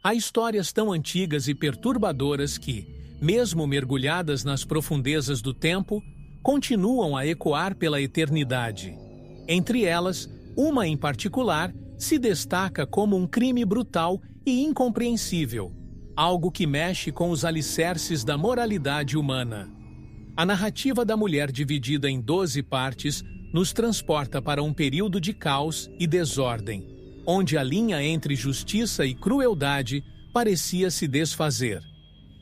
Há histórias tão antigas e perturbadoras que, mesmo mergulhadas nas profundezas do tempo, continuam a ecoar pela eternidade. Entre elas, uma em particular se destaca como um crime brutal e incompreensível, algo que mexe com os alicerces da moralidade humana. A narrativa da mulher dividida em 12 partes nos transporta para um período de caos e desordem, onde a linha entre justiça e crueldade parecia se desfazer.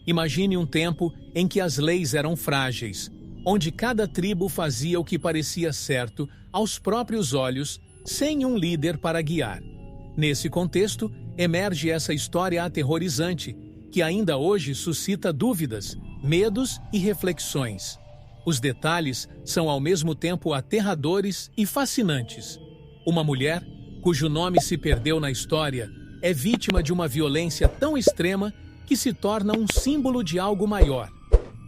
Imagine um tempo em que as leis eram frágeis, onde cada tribo fazia o que parecia certo aos próprios olhos, sem um líder para guiar. Nesse contexto, emerge essa história aterrorizante, que ainda hoje suscita dúvidas, medos e reflexões. Os detalhes são ao mesmo tempo aterradores e fascinantes. Uma mulher, cujo nome se perdeu na história, é vítima de uma violência tão extrema que se torna um símbolo de algo maior.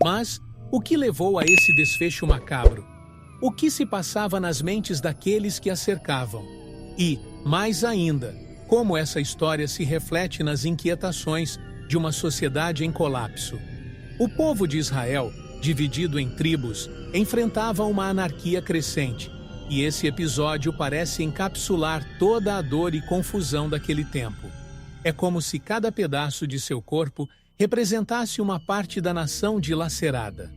Mas o que levou a esse desfecho macabro? O que se passava nas mentes daqueles que a cercavam? E, mais ainda, como essa história se reflete nas inquietações de uma sociedade em colapso? O povo de Israel, dividido em tribos, enfrentava uma anarquia crescente, e esse episódio parece encapsular toda a dor e confusão daquele tempo. É como se cada pedaço de seu corpo representasse uma parte da nação dilacerada.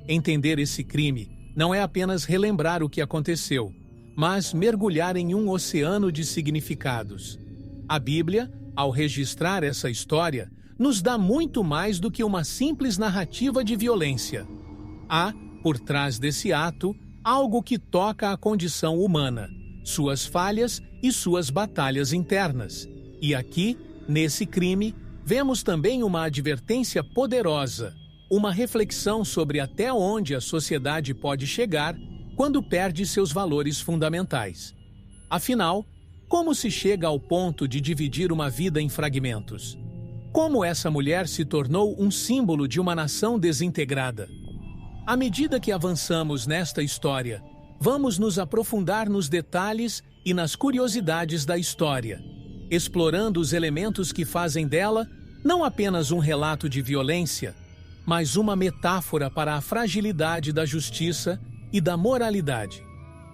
Entender esse crime não é apenas relembrar o que aconteceu, mas mergulhar em um oceano de significados. A Bíblia, ao registrar essa história, nos dá muito mais do que uma simples narrativa de violência. Há, por trás desse ato, algo que toca a condição humana, suas falhas e suas batalhas internas. E aqui, nesse crime, vemos também uma advertência poderosa, uma reflexão sobre até onde a sociedade pode chegar quando perde seus valores fundamentais. Afinal, como se chega ao ponto de dividir uma vida em fragmentos? Como essa mulher se tornou um símbolo de uma nação desintegrada? À medida que avançamos nesta história, vamos nos aprofundar nos detalhes e nas curiosidades da história, explorando os elementos que fazem dela não apenas um relato de violência, mas uma metáfora para a fragilidade da justiça e da moralidade.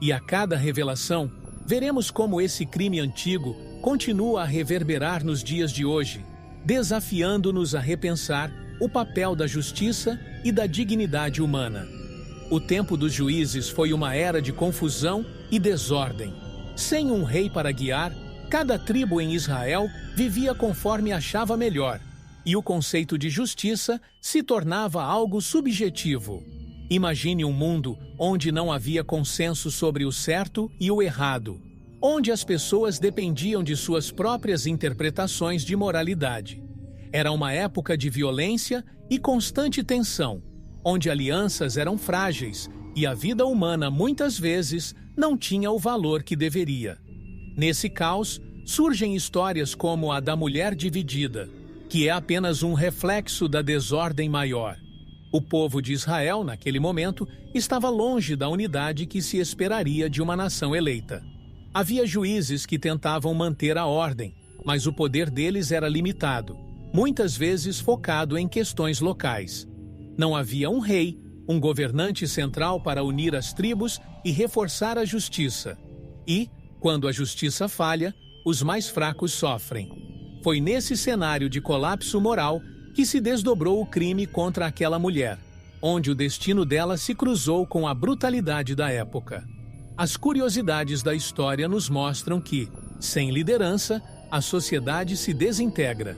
E a cada revelação, veremos como esse crime antigo continua a reverberar nos dias de hoje, desafiando-nos a repensar o papel da justiça e da dignidade humana. O tempo dos juízes foi uma era de confusão e desordem. Sem um rei para guiar, cada tribo em Israel vivia conforme achava melhor, e o conceito de justiça se tornava algo subjetivo. Imagine um mundo onde não havia consenso sobre o certo e o errado, onde as pessoas dependiam de suas próprias interpretações de moralidade. Era uma época de violência e constante tensão, onde alianças eram frágeis e a vida humana muitas vezes não tinha o valor que deveria. Nesse caos, surgem histórias como a da mulher dividida, que é apenas um reflexo da desordem maior. O povo de Israel, naquele momento, estava longe da unidade que se esperaria de uma nação eleita. Havia juízes que tentavam manter a ordem, mas o poder deles era limitado, muitas vezes focado em questões locais. Não havia um rei, um governante central para unir as tribos e reforçar a justiça. E, quando a justiça falha, os mais fracos sofrem. Foi nesse cenário de colapso moral que se desdobrou o crime contra aquela mulher, onde o destino dela se cruzou com a brutalidade da época. As curiosidades da história nos mostram que, sem liderança, a sociedade se desintegra.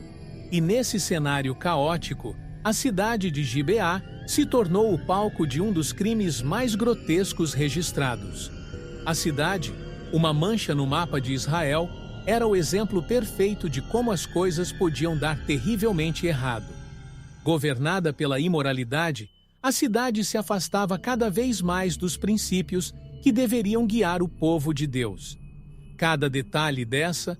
E nesse cenário caótico, a cidade de Gibeá se tornou o palco de um dos crimes mais grotescos registrados. A cidade, uma mancha no mapa de Israel, era o exemplo perfeito de como as coisas podiam dar terrivelmente errado. Governada pela imoralidade, a cidade se afastava cada vez mais dos princípios que deveriam guiar o povo de Deus. Cada detalhe dessa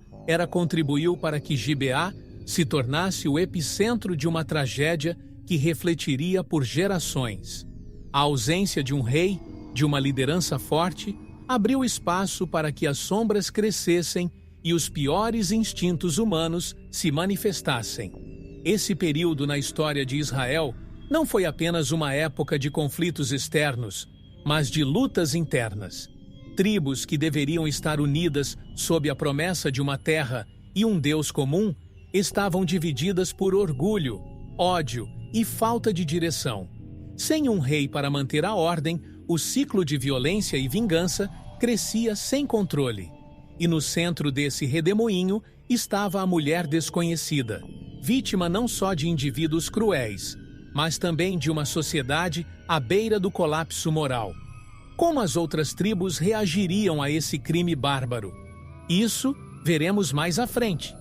contribuiu para que Gibeá se tornasse o epicentro de uma tragédia que refletiria por gerações. A ausência de um rei, de uma liderança forte, abriu espaço para que as sombras crescessem e os piores instintos humanos se manifestassem. Esse período na história de Israel não foi apenas uma época de conflitos externos, mas de lutas internas. Tribos que deveriam estar unidas sob a promessa de uma terra e um Deus comum estavam divididas por orgulho, ódio e falta de direção. Sem um rei para manter a ordem, o ciclo de violência e vingança crescia sem controle. E no centro desse redemoinho estava a mulher desconhecida, vítima não só de indivíduos cruéis, mas também de uma sociedade à beira do colapso moral. Como as outras tribos reagiriam a esse crime bárbaro? Isso veremos mais à frente.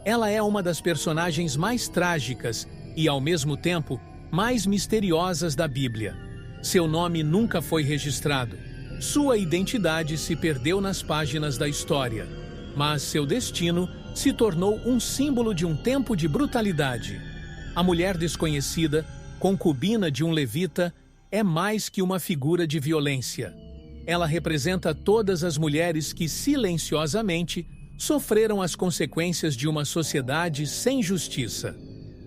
Ela é uma das personagens mais trágicas e, ao mesmo tempo, mais misteriosas da Bíblia. Seu nome nunca foi registrado. Sua identidade se perdeu nas páginas da história. Mas seu destino se tornou um símbolo de um tempo de brutalidade. A mulher desconhecida, concubina de um levita, é mais que uma figura de violência. Ela representa todas as mulheres que silenciosamente sofreram as consequências de uma sociedade sem justiça.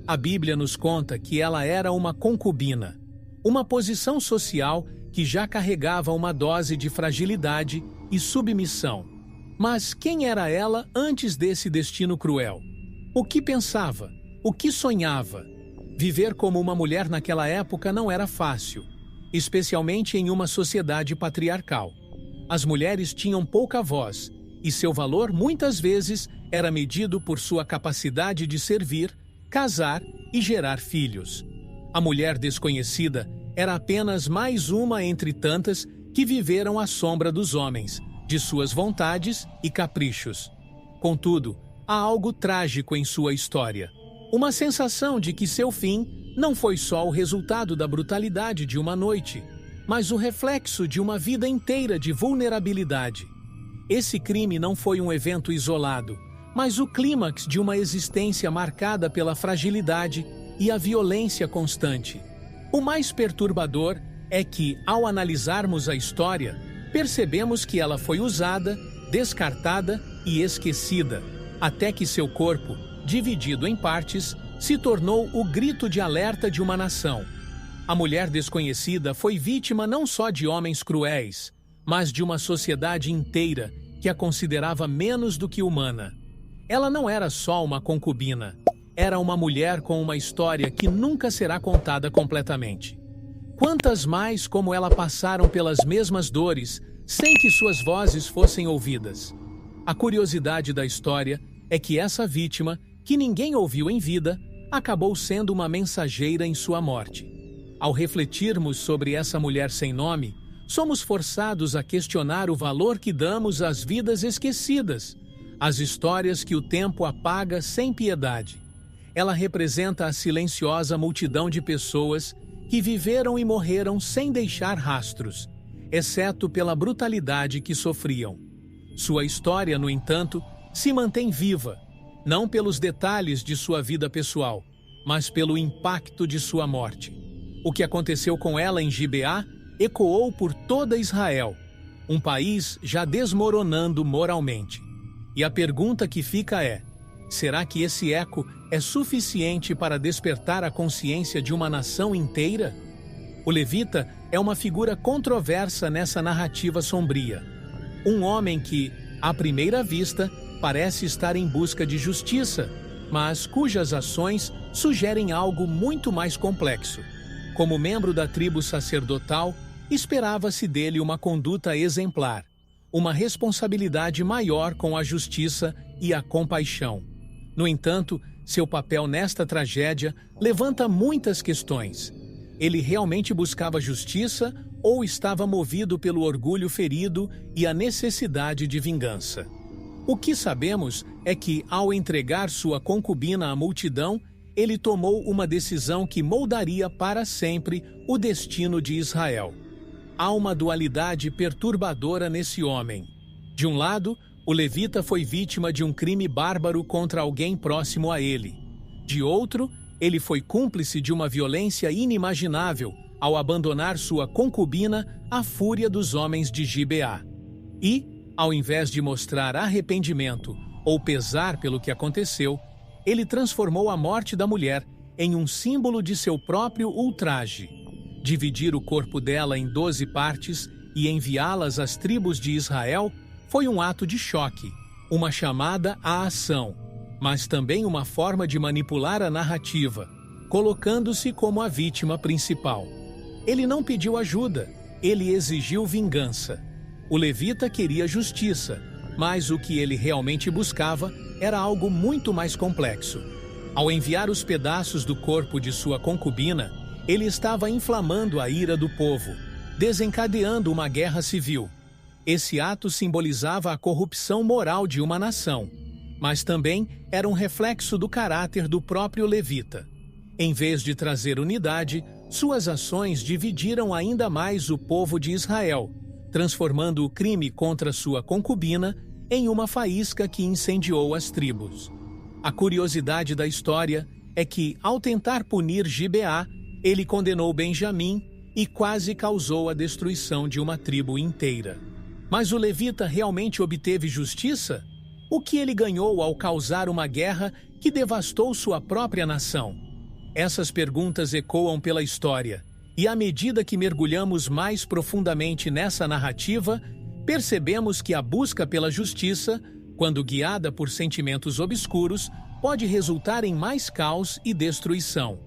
A Bíblia nos conta que ela era uma concubina, uma posição social que já carregava uma dose de fragilidade e submissão. Mas quem era ela antes desse destino cruel? O que pensava? O que sonhava? Viver como uma mulher naquela época não era fácil, especialmente em uma sociedade patriarcal. As mulheres tinham pouca voz, e seu valor muitas vezes era medido por sua capacidade de servir, casar e gerar filhos. A mulher desconhecida era apenas mais uma entre tantas que viveram à sombra dos homens, de suas vontades e caprichos. Contudo, há algo trágico em sua história. Uma sensação de que seu fim não foi só o resultado da brutalidade de uma noite, mas o reflexo de uma vida inteira de vulnerabilidade. Esse crime não foi um evento isolado, mas o clímax de uma existência marcada pela fragilidade e a violência constante. O mais perturbador é que, ao analisarmos a história, percebemos que ela foi usada, descartada e esquecida, até que seu corpo, dividido em partes, se tornou o grito de alerta de uma nação. A mulher desconhecida foi vítima não só de homens cruéis, mas de uma sociedade inteira que a considerava menos do que humana. Ela não era só uma concubina, era uma mulher com uma história que nunca será contada completamente. Quantas mais como ela passaram pelas mesmas dores, sem que suas vozes fossem ouvidas. A curiosidade da história é que essa vítima, que ninguém ouviu em vida, acabou sendo uma mensageira em sua morte. Ao refletirmos sobre essa mulher sem nome, somos forçados a questionar o valor que damos às vidas esquecidas, às histórias que o tempo apaga sem piedade. Ela representa a silenciosa multidão de pessoas que viveram e morreram sem deixar rastros, exceto pela brutalidade que sofriam. Sua história, no entanto, se mantém viva, não pelos detalhes de sua vida pessoal, mas pelo impacto de sua morte. O que aconteceu com ela em Gibeá ecoou por toda Israel, um país já desmoronando moralmente. E a pergunta que fica é: será que esse eco é suficiente para despertar a consciência de uma nação inteira? O levita é uma figura controversa nessa narrativa sombria. Um homem que, à primeira vista, parece estar em busca de justiça, mas cujas ações sugerem algo muito mais complexo. Como membro da tribo sacerdotal, esperava-se dele uma conduta exemplar, uma responsabilidade maior com a justiça e a compaixão. No entanto, seu papel nesta tragédia levanta muitas questões. Ele realmente buscava justiça ou estava movido pelo orgulho ferido e a necessidade de vingança? O que sabemos é que, ao entregar sua concubina à multidão, ele tomou uma decisão que moldaria para sempre o destino de Israel. Há uma dualidade perturbadora nesse homem. De um lado, o levita foi vítima de um crime bárbaro contra alguém próximo a ele. De outro, ele foi cúmplice de uma violência inimaginável ao abandonar sua concubina à fúria dos homens de Gibeá. E, ao invés de mostrar arrependimento ou pesar pelo que aconteceu, ele transformou a morte da mulher em um símbolo de seu próprio ultraje. Dividir o corpo dela em 12 partes e enviá-las às tribos de Israel foi um ato de choque, uma chamada à ação, mas também uma forma de manipular a narrativa, colocando-se como a vítima principal. Ele não pediu ajuda, ele exigiu vingança. O levita queria justiça, mas o que ele realmente buscava era algo muito mais complexo. Ao enviar os pedaços do corpo de sua concubina, ele estava inflamando a ira do povo, desencadeando uma guerra civil. Esse ato simbolizava a corrupção moral de uma nação, mas também era um reflexo do caráter do próprio levita. Em vez de trazer unidade, suas ações dividiram ainda mais o povo de Israel, transformando o crime contra sua concubina em uma faísca que incendiou as tribos. A curiosidade da história é que, ao tentar punir Gibeá, ele condenou Benjamim e quase causou a destruição de uma tribo inteira. Mas o levita realmente obteve justiça? O que ele ganhou ao causar uma guerra que devastou sua própria nação? Essas perguntas ecoam pela história, e à medida que mergulhamos mais profundamente nessa narrativa, percebemos que a busca pela justiça, quando guiada por sentimentos obscuros, pode resultar em mais caos e destruição.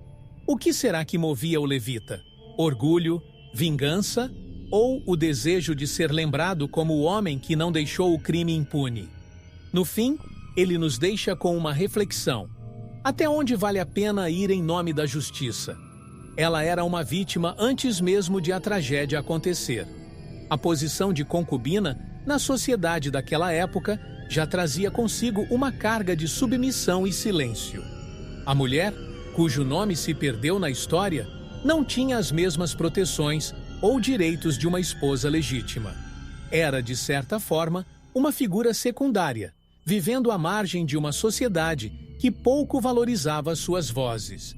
O que será que movia o levita? Orgulho, vingança ou o desejo de ser lembrado como o homem que não deixou o crime impune? No fim, ele nos deixa com uma reflexão. Até onde vale a pena ir em nome da justiça? Ela era uma vítima antes mesmo de a tragédia acontecer. A posição de concubina, na sociedade daquela época, já trazia consigo uma carga de submissão e silêncio. A mulher, cujo nome se perdeu na história, não tinha as mesmas proteções ou direitos de uma esposa legítima. Era, de certa forma, uma figura secundária, vivendo à margem de uma sociedade que pouco valorizava suas vozes.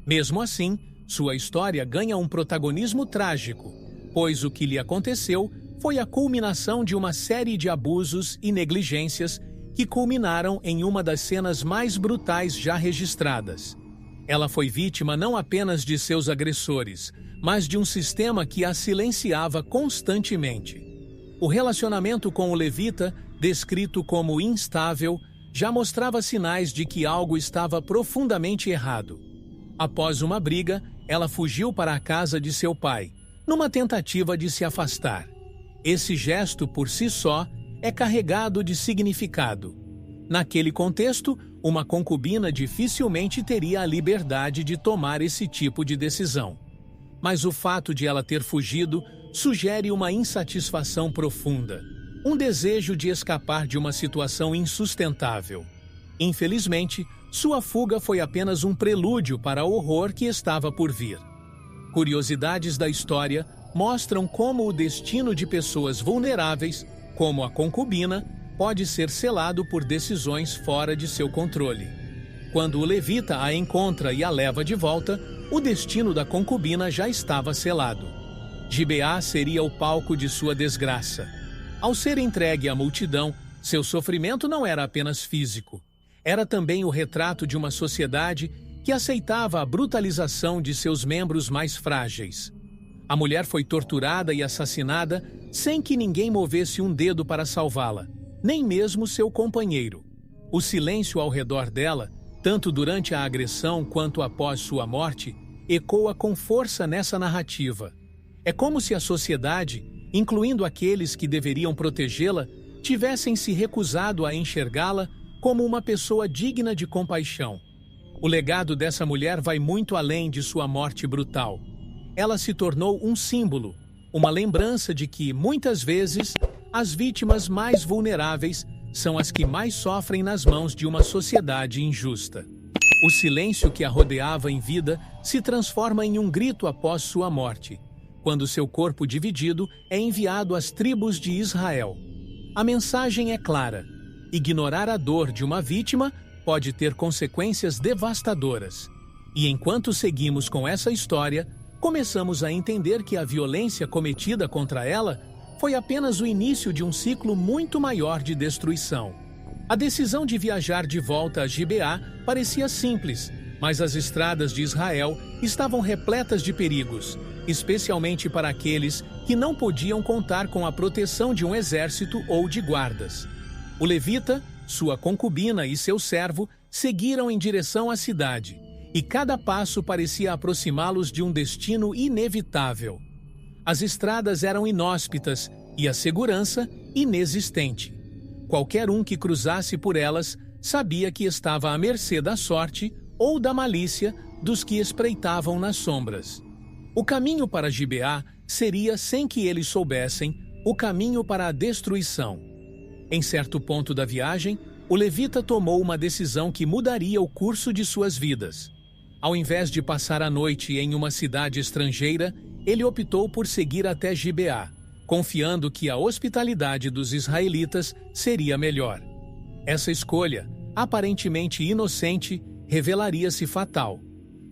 Mesmo assim, sua história ganha um protagonismo trágico, pois o que lhe aconteceu foi a culminação de uma série de abusos e negligências que culminaram em uma das cenas mais brutais já registradas. Ela foi vítima não apenas de seus agressores, mas de um sistema que a silenciava constantemente. O relacionamento com o levita, descrito como instável, já mostrava sinais de que algo estava profundamente errado. Após uma briga, ela fugiu para a casa de seu pai, numa tentativa de se afastar. Esse gesto, por si só, é carregado de significado. Naquele contexto, uma concubina dificilmente teria a liberdade de tomar esse tipo de decisão. Mas o fato de ela ter fugido sugere uma insatisfação profunda, um desejo de escapar de uma situação insustentável. Infelizmente, sua fuga foi apenas um prelúdio para o horror que estava por vir. Curiosidades da história mostram como o destino de pessoas vulneráveis, como a concubina, pode ser selado por decisões fora de seu controle. Quando o levita a encontra e a leva de volta, o destino da concubina já estava selado. Gibeá seria o palco de sua desgraça. Ao ser entregue à multidão, seu sofrimento não era apenas físico. Era também o retrato de uma sociedade que aceitava a brutalização de seus membros mais frágeis. A mulher foi torturada e assassinada sem que ninguém movesse um dedo para salvá-la, nem mesmo seu companheiro. O silêncio ao redor dela, tanto durante a agressão quanto após sua morte, ecoa com força nessa narrativa. É como se a sociedade, incluindo aqueles que deveriam protegê-la, tivessem se recusado a enxergá-la como uma pessoa digna de compaixão. O legado dessa mulher vai muito além de sua morte brutal. Ela se tornou um símbolo, uma lembrança de que, muitas vezes, as vítimas mais vulneráveis são as que mais sofrem nas mãos de uma sociedade injusta. O silêncio que a rodeava em vida se transforma em um grito após sua morte, quando seu corpo dividido é enviado às tribos de Israel. A mensagem é clara: ignorar a dor de uma vítima pode ter consequências devastadoras. E enquanto seguimos com essa história, começamos a entender que a violência cometida contra ela foi apenas o início de um ciclo muito maior de destruição. A decisão de viajar de volta a Gibeá parecia simples, mas as estradas de Israel estavam repletas de perigos, especialmente para aqueles que não podiam contar com a proteção de um exército ou de guardas. O levita, sua concubina e seu servo seguiram em direção à cidade, e cada passo parecia aproximá-los de um destino inevitável. As estradas eram inóspitas e a segurança inexistente. Qualquer um que cruzasse por elas sabia que estava à mercê da sorte ou da malícia dos que espreitavam nas sombras. O caminho para Gibeá seria, sem que eles soubessem, o caminho para a destruição. Em certo ponto da viagem, o levita tomou uma decisão que mudaria o curso de suas vidas. Ao invés de passar a noite em uma cidade estrangeira, ele optou por seguir até Gibeá, confiando que a hospitalidade dos israelitas seria melhor. Essa escolha, aparentemente inocente, revelaria-se fatal.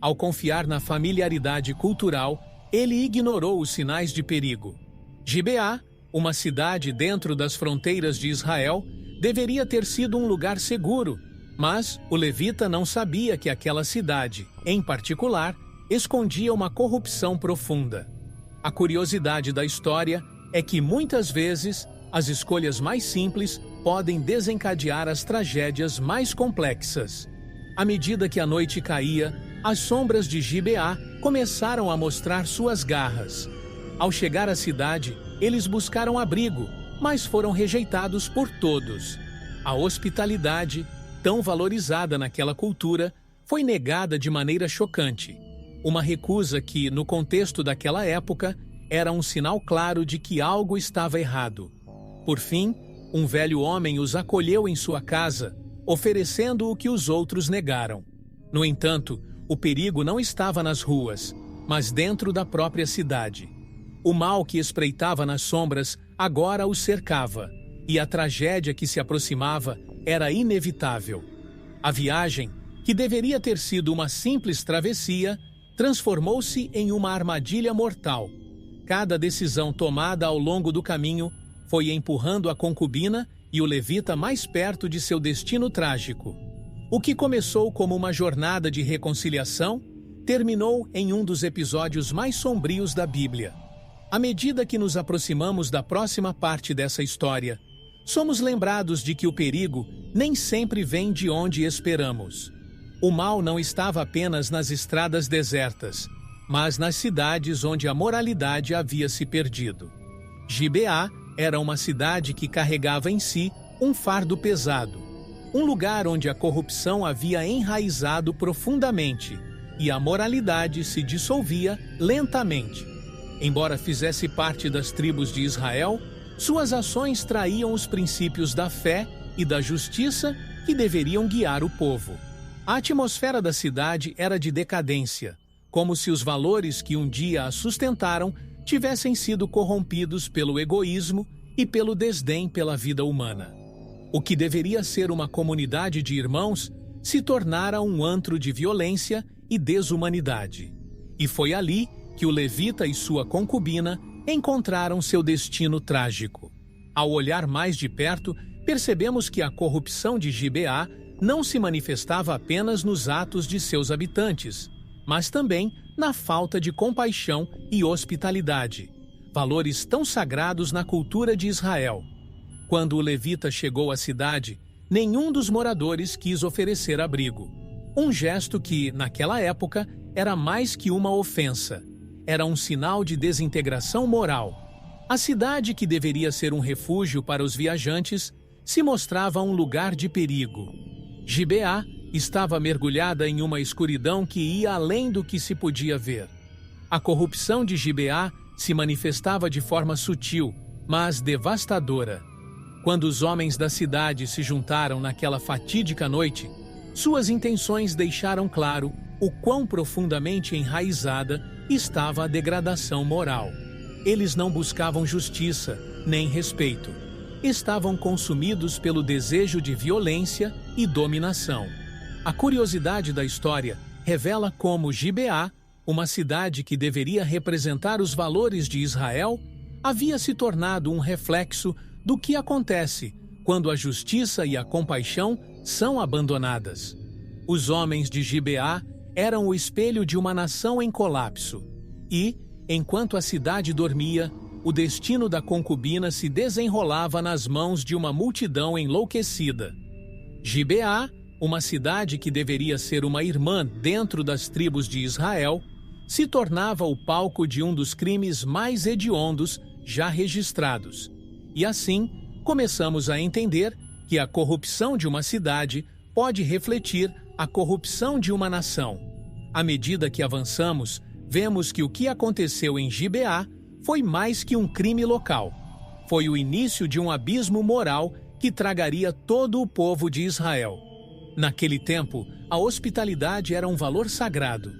Ao confiar na familiaridade cultural, ele ignorou os sinais de perigo. Gibeá, uma cidade dentro das fronteiras de Israel, deveria ter sido um lugar seguro, mas o levita não sabia que aquela cidade, em particular, escondia uma corrupção profunda. A curiosidade da história é que muitas vezes as escolhas mais simples podem desencadear as tragédias mais complexas. À medida que a noite caía, as sombras de Gibeá começaram a mostrar suas garras. Ao chegar à cidade, eles buscaram abrigo, mas foram rejeitados por todos. A hospitalidade, tão valorizada naquela cultura, foi negada de maneira chocante. Uma recusa que, no contexto daquela época, era um sinal claro de que algo estava errado. Por fim, um velho homem os acolheu em sua casa, oferecendo o que os outros negaram. No entanto, o perigo não estava nas ruas, mas dentro da própria cidade. O mal que espreitava nas sombras agora os cercava, e a tragédia que se aproximava era inevitável. A viagem, que deveria ter sido uma simples travessia, transformou-se em uma armadilha mortal. Cada decisão tomada ao longo do caminho foi empurrando a concubina e o levita mais perto de seu destino trágico. O que começou como uma jornada de reconciliação terminou em um dos episódios mais sombrios da Bíblia. À medida que nos aproximamos da próxima parte dessa história, somos lembrados de que o perigo nem sempre vem de onde esperamos. O mal não estava apenas nas estradas desertas, mas nas cidades onde a moralidade havia se perdido. Gibeá era uma cidade que carregava em si um fardo pesado, um lugar onde a corrupção havia enraizado profundamente e a moralidade se dissolvia lentamente. Embora fizesse parte das tribos de Israel, suas ações traíam os princípios da fé e da justiça que deveriam guiar o povo. A atmosfera da cidade era de decadência, como se os valores que um dia a sustentaram tivessem sido corrompidos pelo egoísmo e pelo desdém pela vida humana. O que deveria ser uma comunidade de irmãos se tornara um antro de violência e desumanidade. E foi ali que o levita e sua concubina encontraram seu destino trágico. Ao olhar mais de perto, percebemos que a corrupção de Gibeá não se manifestava apenas nos atos de seus habitantes, mas também na falta de compaixão e hospitalidade, valores tão sagrados na cultura de Israel. Quando o levita chegou à cidade, nenhum dos moradores quis oferecer abrigo. Um gesto que, naquela época, era mais que uma ofensa. Era um sinal de desintegração moral. A cidade, que deveria ser um refúgio para os viajantes, se mostrava um lugar de perigo. Gibeá estava mergulhada em uma escuridão que ia além do que se podia ver. A corrupção de Gibeá se manifestava de forma sutil, mas devastadora. Quando os homens da cidade se juntaram naquela fatídica noite, suas intenções deixaram claro o quão profundamente enraizada estava a degradação moral. Eles não buscavam justiça, nem respeito. Estavam consumidos pelo desejo de violência e dominação. A curiosidade da história revela como Gibeá, uma cidade que deveria representar os valores de Israel, havia se tornado um reflexo do que acontece quando a justiça e a compaixão são abandonadas. Os homens de Gibeá eram o espelho de uma nação em colapso, e, enquanto a cidade dormia, o destino da concubina se desenrolava nas mãos de uma multidão enlouquecida. Gibeá, uma cidade que deveria ser uma irmã dentro das tribos de Israel, se tornava o palco de um dos crimes mais hediondos já registrados. E assim, começamos a entender que a corrupção de uma cidade pode refletir a corrupção de uma nação. À medida que avançamos, vemos que o que aconteceu em Gibeá foi mais que um crime local. Foi o início de um abismo moral que tragaria todo o povo de Israel. Naquele tempo, a hospitalidade era um valor sagrado.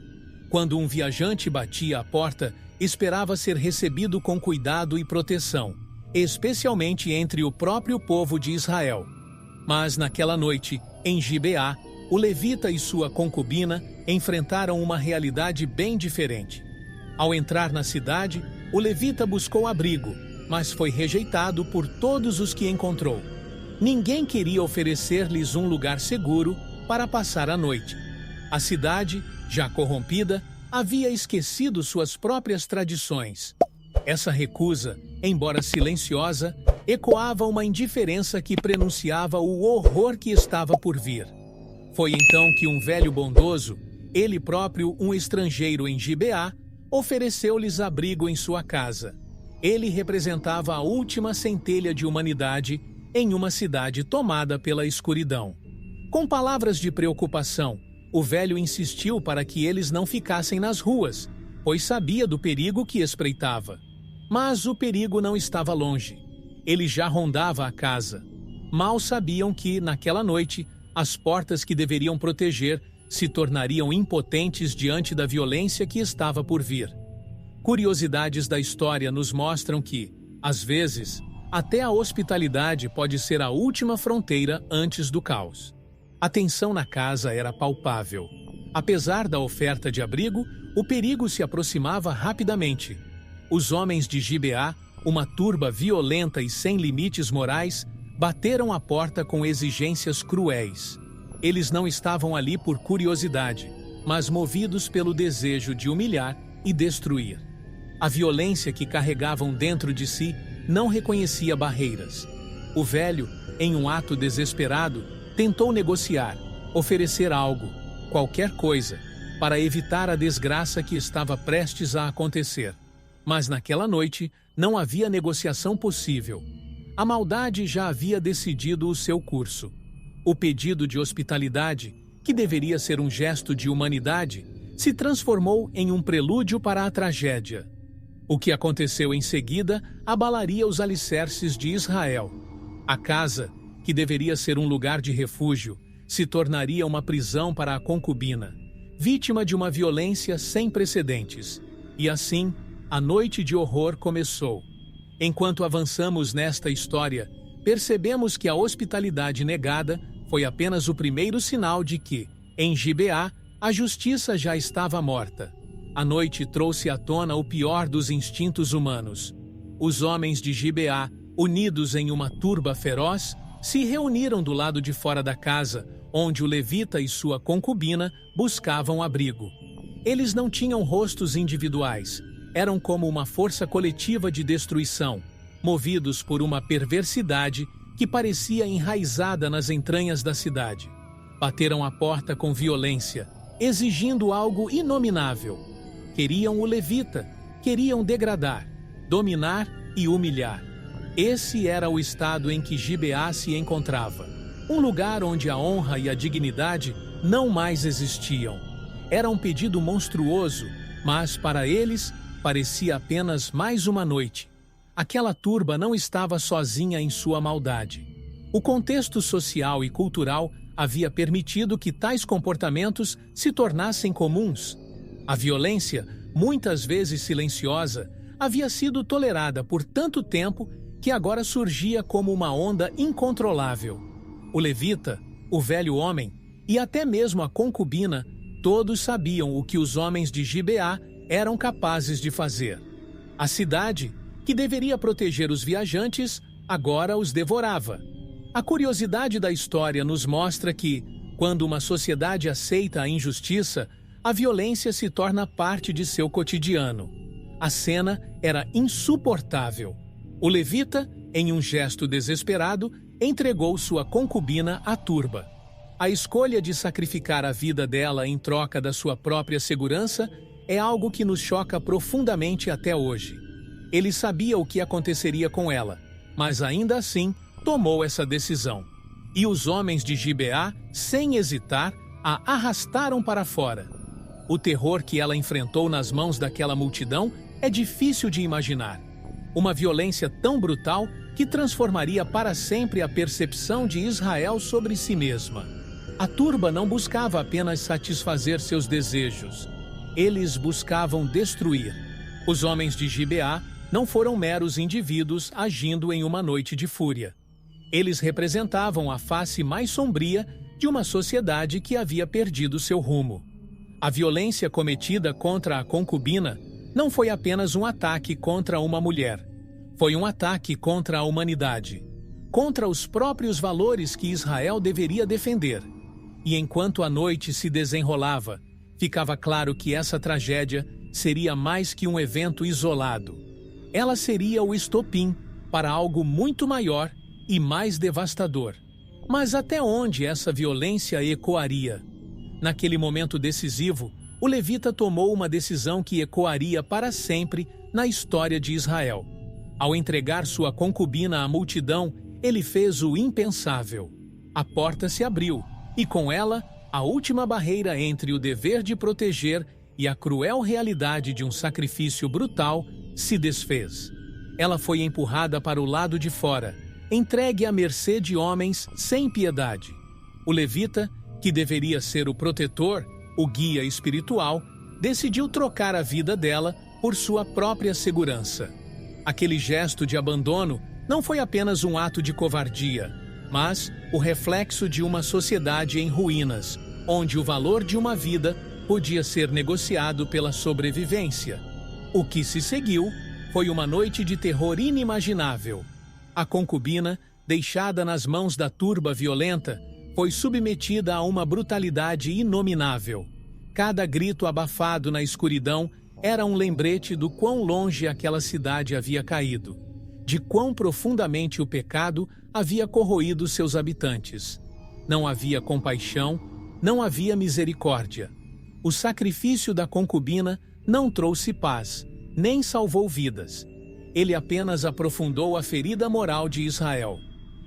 Quando um viajante batia à porta, esperava ser recebido com cuidado e proteção, especialmente entre o próprio povo de Israel. Mas naquela noite, em Gibeá, o levita e sua concubina enfrentaram uma realidade bem diferente. Ao entrar na cidade, o levita buscou abrigo, mas foi rejeitado por todos os que encontrou. Ninguém queria oferecer-lhes um lugar seguro para passar a noite. A cidade, já corrompida, havia esquecido suas próprias tradições. Essa recusa, embora silenciosa, ecoava uma indiferença que prenunciava o horror que estava por vir. Foi então que um velho bondoso, ele próprio um estrangeiro em Gibeá, ofereceu-lhes abrigo em sua casa. Ele representava a última centelha de humanidade em uma cidade tomada pela escuridão. Com palavras de preocupação, o velho insistiu para que eles não ficassem nas ruas, pois sabia do perigo que espreitava. Mas o perigo não estava longe. Ele já rondava a casa. Mal sabiam que, naquela noite, as portas que deveriam proteger se tornariam impotentes diante da violência que estava por vir. Curiosidades da história nos mostram que, às vezes, até a hospitalidade pode ser a última fronteira antes do caos. A tensão na casa era palpável. Apesar da oferta de abrigo, o perigo se aproximava rapidamente. Os homens de Gibeá, uma turba violenta e sem limites morais, bateram a porta com exigências cruéis. Eles não estavam ali por curiosidade, mas movidos pelo desejo de humilhar e destruir. A violência que carregavam dentro de si não reconhecia barreiras. O velho, em um ato desesperado, tentou negociar, oferecer algo, qualquer coisa, para evitar a desgraça que estava prestes a acontecer. Mas naquela noite não havia negociação possível. A maldade já havia decidido o seu curso. O pedido de hospitalidade, que deveria ser um gesto de humanidade, se transformou em um prelúdio para a tragédia. O que aconteceu em seguida abalaria os alicerces de Israel. A casa, que deveria ser um lugar de refúgio, se tornaria uma prisão para a concubina, vítima de uma violência sem precedentes. E assim, a noite de horror começou. Enquanto avançamos nesta história, percebemos que a hospitalidade negada foi apenas o primeiro sinal de que, em Gibeá, a justiça já estava morta. A noite trouxe à tona o pior dos instintos humanos. Os homens de Gibeá, unidos em uma turba feroz, se reuniram do lado de fora da casa, onde o levita e sua concubina buscavam abrigo. Eles não tinham rostos individuais, eram como uma força coletiva de destruição, movidos por uma perversidade que parecia enraizada nas entranhas da cidade. Bateram a porta com violência, exigindo algo inominável. Queriam o levita, queriam degradar, dominar e humilhar. Esse era o estado em que Gibeá se encontrava. Um lugar onde a honra e a dignidade não mais existiam. Era um pedido monstruoso, mas para eles parecia apenas mais uma noite. Aquela turba não estava sozinha em sua maldade. O contexto social e cultural havia permitido que tais comportamentos se tornassem comuns. A violência, muitas vezes silenciosa, havia sido tolerada por tanto tempo que agora surgia como uma onda incontrolável. O levita, o velho homem e até mesmo a concubina, todos sabiam o que os homens de Gibeá eram capazes de fazer. A cidade, que deveria proteger os viajantes, agora os devorava. A curiosidade da história nos mostra que, quando uma sociedade aceita a injustiça, a violência se torna parte de seu cotidiano. A cena era insuportável. O levita, em um gesto desesperado, entregou sua concubina à turba. A escolha de sacrificar a vida dela em troca da sua própria segurança é algo que nos choca profundamente até hoje. Ele sabia o que aconteceria com ela, mas ainda assim tomou essa decisão. E os homens de Gibeá, sem hesitar, a arrastaram para fora. O terror que ela enfrentou nas mãos daquela multidão é difícil de imaginar. Uma violência tão brutal que transformaria para sempre a percepção de Israel sobre si mesma. A turba não buscava apenas satisfazer seus desejos. Eles buscavam destruir. Os homens de Gibeá não foram meros indivíduos agindo em uma noite de fúria. Eles representavam a face mais sombria de uma sociedade que havia perdido seu rumo. A violência cometida contra a concubina não foi apenas um ataque contra uma mulher. Foi um ataque contra a humanidade, contra os próprios valores que Israel deveria defender. E enquanto a noite se desenrolava, ficava claro que essa tragédia seria mais que um evento isolado. Ela seria o estopim para algo muito maior e mais devastador. Mas até onde essa violência ecoaria? Naquele momento decisivo, o levita tomou uma decisão que ecoaria para sempre na história de Israel. Ao entregar sua concubina à multidão, ele fez o impensável. A porta se abriu, e com ela, a última barreira entre o dever de proteger e a cruel realidade de um sacrifício brutal se desfez. Ela foi empurrada para o lado de fora, entregue à mercê de homens sem piedade. O levita, que deveria ser o protetor, o guia espiritual, decidiu trocar a vida dela por sua própria segurança. Aquele gesto de abandono não foi apenas um ato de covardia, mas o reflexo de uma sociedade em ruínas, onde o valor de uma vida podia ser negociado pela sobrevivência. O que se seguiu foi uma noite de terror inimaginável. A concubina, deixada nas mãos da turba violenta, foi submetida a uma brutalidade inominável. Cada grito abafado na escuridão era um lembrete do quão longe aquela cidade havia caído, de quão profundamente o pecado havia corroído seus habitantes. Não havia compaixão, não havia misericórdia. O sacrifício da concubina não trouxe paz, nem salvou vidas. Ele apenas aprofundou a ferida moral de Israel.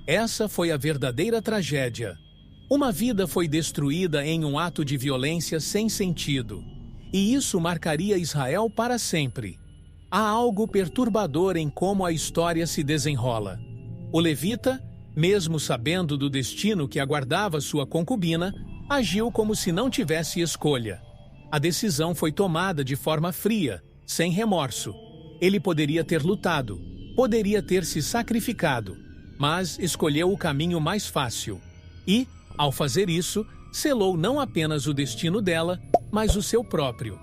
Essa foi a verdadeira tragédia. Uma vida foi destruída em um ato de violência sem sentido. E isso marcaria Israel para sempre. Há algo perturbador em como a história se desenrola. O levita, mesmo sabendo do destino que aguardava sua concubina, agiu como se não tivesse escolha. A decisão foi tomada de forma fria, sem remorso. Ele poderia ter lutado, poderia ter se sacrificado, mas escolheu o caminho mais fácil. E, ao fazer isso, selou não apenas o destino dela, mas o seu próprio.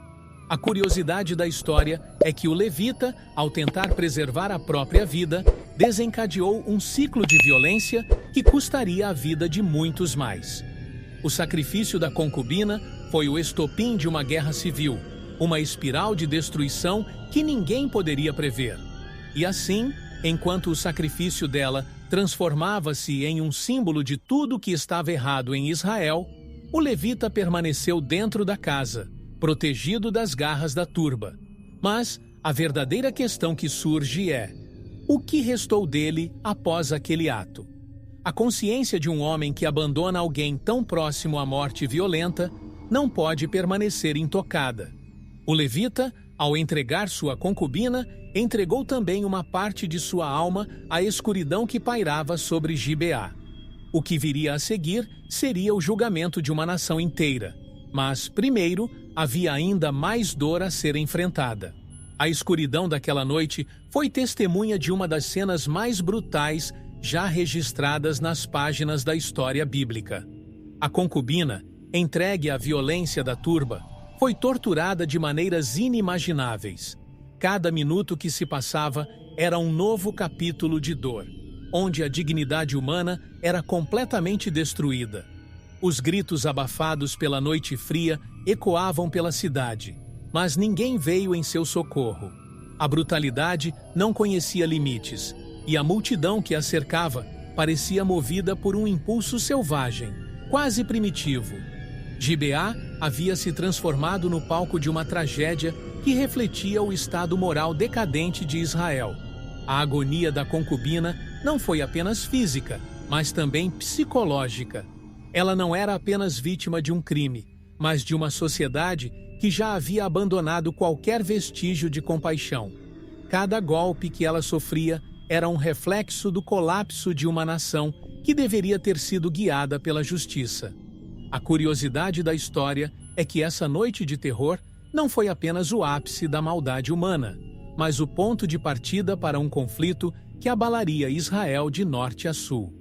A curiosidade da história é que o levita, ao tentar preservar a própria vida, desencadeou um ciclo de violência que custaria a vida de muitos mais. O sacrifício da concubina foi o estopim de uma guerra civil, uma espiral de destruição que ninguém poderia prever. E assim, enquanto o sacrifício dela transformava-se em um símbolo de tudo que estava errado em Israel, o levita permaneceu dentro da casa, protegido das garras da turba. Mas a verdadeira questão que surge é: o que restou dele após aquele ato? A consciência de um homem que abandona alguém tão próximo à morte violenta não pode permanecer intocada. O levita, ao entregar sua concubina, entregou também uma parte de sua alma à escuridão que pairava sobre Gibeá. O que viria a seguir seria o julgamento de uma nação inteira. Mas, primeiro, havia ainda mais dor a ser enfrentada. A escuridão daquela noite foi testemunha de uma das cenas mais brutais já registradas nas páginas da história bíblica. A concubina, entregue à violência da turba, foi torturada de maneiras inimagináveis. Cada minuto que se passava era um novo capítulo de dor. onde a dignidade humana era completamente destruída. Os gritos abafados pela noite fria ecoavam pela cidade, mas ninguém veio em seu socorro. A brutalidade não conhecia limites, e a multidão que a cercava parecia movida por um impulso selvagem, quase primitivo. Gibeá havia se transformado no palco de uma tragédia que refletia o estado moral decadente de Israel. A agonia da concubina não foi apenas física, mas também psicológica. Ela não era apenas vítima de um crime, mas de uma sociedade que já havia abandonado qualquer vestígio de compaixão. Cada golpe que ela sofria era um reflexo do colapso de uma nação que deveria ter sido guiada pela justiça. A curiosidade da história é que essa noite de terror não foi apenas o ápice da maldade humana, mas o ponto de partida para um conflito que abalaria Israel de norte a sul.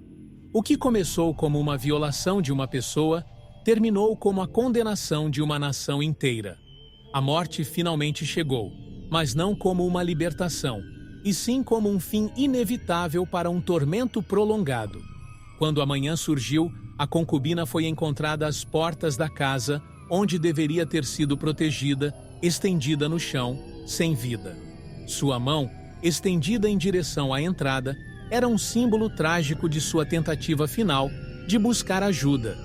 O que começou como uma violação de uma pessoa terminou como a condenação de uma nação inteira. A morte finalmente chegou, mas não como uma libertação, e sim como um fim inevitável para um tormento prolongado. Quando a manhã surgiu, a concubina foi encontrada às portas da casa, onde deveria ter sido protegida, estendida no chão, sem vida. Sua mão, estendida em direção à entrada, era um símbolo trágico de sua tentativa final de buscar ajuda,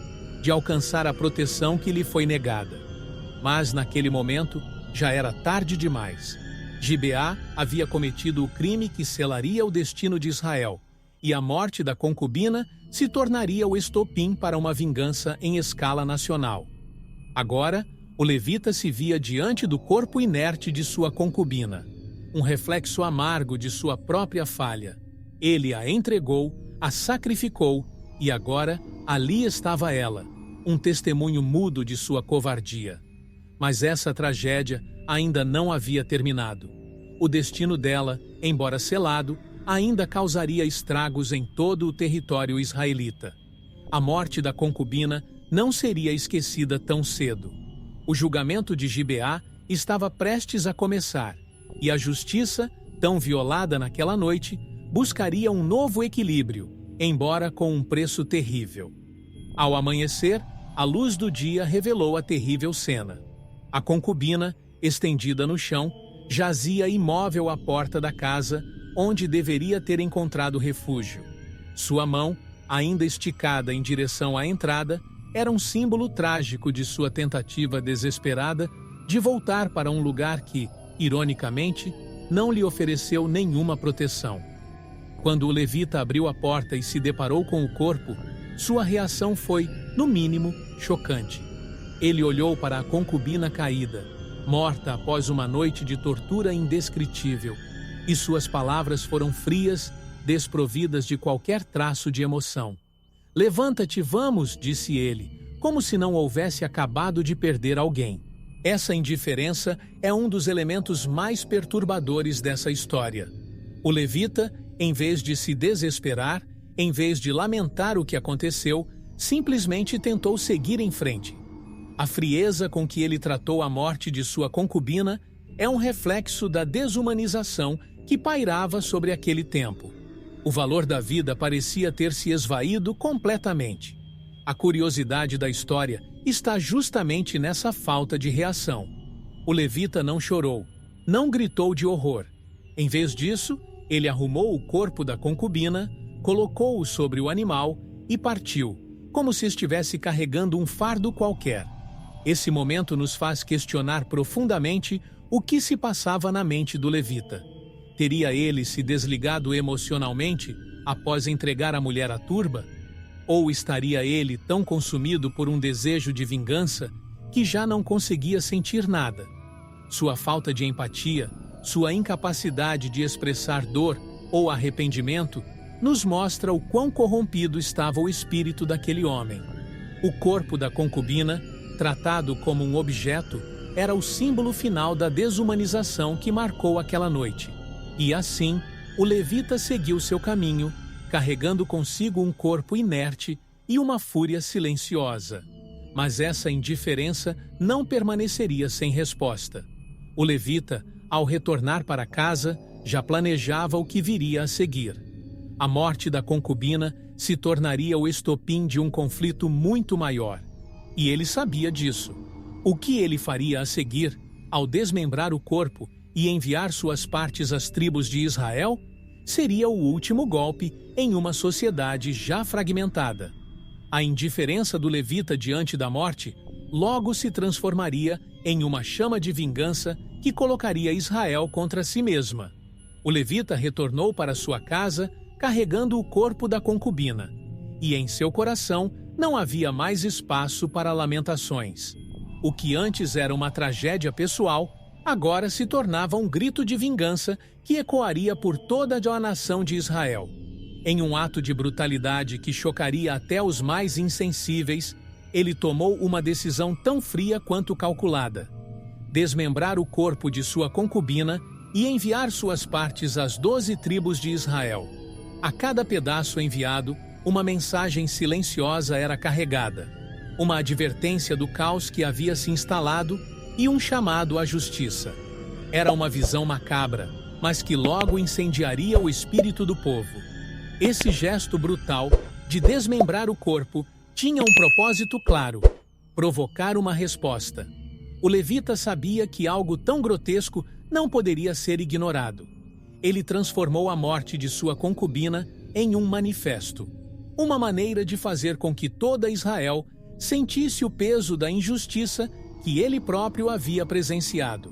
de alcançar a proteção que lhe foi negada. Mas, naquele momento, já era tarde demais. Gibeá havia cometido o crime que selaria o destino de Israel, e a morte da concubina se tornaria o estopim para uma vingança em escala nacional. Agora, o levita se via diante do corpo inerte de sua concubina, um reflexo amargo de sua própria falha. Ele a entregou, a sacrificou, e agora ali estava ela, um testemunho mudo de sua covardia. Mas essa tragédia ainda não havia terminado. O destino dela, embora selado, ainda causaria estragos em todo o território israelita. A morte da concubina não seria esquecida tão cedo. O julgamento de Gibeá estava prestes a começar, e a justiça, tão violada naquela noite, buscaria um novo equilíbrio, embora com um preço terrível. Ao amanhecer, a luz do dia revelou a terrível cena. A concubina, estendida no chão, jazia imóvel à porta da casa, onde deveria ter encontrado refúgio. Sua mão, ainda esticada em direção à entrada, era um símbolo trágico de sua tentativa desesperada de voltar para um lugar que, ironicamente, não lhe ofereceu nenhuma proteção. Quando o levita abriu a porta e se deparou com o corpo, sua reação foi, no mínimo, chocante. Ele olhou para a concubina caída, morta após uma noite de tortura indescritível, e suas palavras foram frias, desprovidas de qualquer traço de emoção. "Levanta-te, vamos", disse ele, como se não houvesse acabado de perder alguém. Essa indiferença é um dos elementos mais perturbadores dessa história. O levita, em vez de se desesperar, em vez de lamentar o que aconteceu, simplesmente tentou seguir em frente. A frieza com que ele tratou a morte de sua concubina é um reflexo da desumanização que pairava sobre aquele tempo. O valor da vida parecia ter se esvaído completamente. A curiosidade da história está justamente nessa falta de reação. O levita não chorou, não gritou de horror. Em vez disso, ele arrumou o corpo da concubina, colocou-o sobre o animal e partiu, como se estivesse carregando um fardo qualquer. Esse momento nos faz questionar profundamente o que se passava na mente do levita. Teria ele se desligado emocionalmente após entregar a mulher à turba? Ou estaria ele tão consumido por um desejo de vingança que já não conseguia sentir nada? Sua falta de empatia, sua incapacidade de expressar dor ou arrependimento, nos mostra o quão corrompido estava o espírito daquele homem. O corpo da concubina, tratado como um objeto, era o símbolo final da desumanização que marcou aquela noite. E assim, o levita seguiu seu caminho, carregando consigo um corpo inerte e uma fúria silenciosa. Mas essa indiferença não permaneceria sem resposta. O levita, ao retornar para casa, já planejava o que viria a seguir. A morte da concubina se tornaria o estopim de um conflito muito maior. E ele sabia disso. O que ele faria a seguir, ao desmembrar o corpo e enviar suas partes às tribos de Israel, seria o último golpe em uma sociedade já fragmentada. A indiferença do levita diante da morte logo se transformaria em uma chama de vingança que colocaria Israel contra si mesma. O levita retornou para sua casa carregando o corpo da concubina, e em seu coração não havia mais espaço para lamentações. O que antes era uma tragédia pessoal, agora se tornava um grito de vingança que ecoaria por toda a nação de Israel. Em um ato de brutalidade que chocaria até os mais insensíveis, ele tomou uma decisão tão fria quanto calculada: desmembrar o corpo de sua concubina e enviar suas partes às 12 tribos de Israel. A cada pedaço enviado, uma mensagem silenciosa era carregada, uma advertência do caos que havia se instalado e um chamado à justiça. Era uma visão macabra, mas que logo incendiaria o espírito do povo. Esse gesto brutal de desmembrar o corpo tinha um propósito claro: provocar uma resposta. O levita sabia que algo tão grotesco não poderia ser ignorado. Ele transformou a morte de sua concubina em um manifesto, uma maneira de fazer com que toda Israel sentisse o peso da injustiça que ele próprio havia presenciado.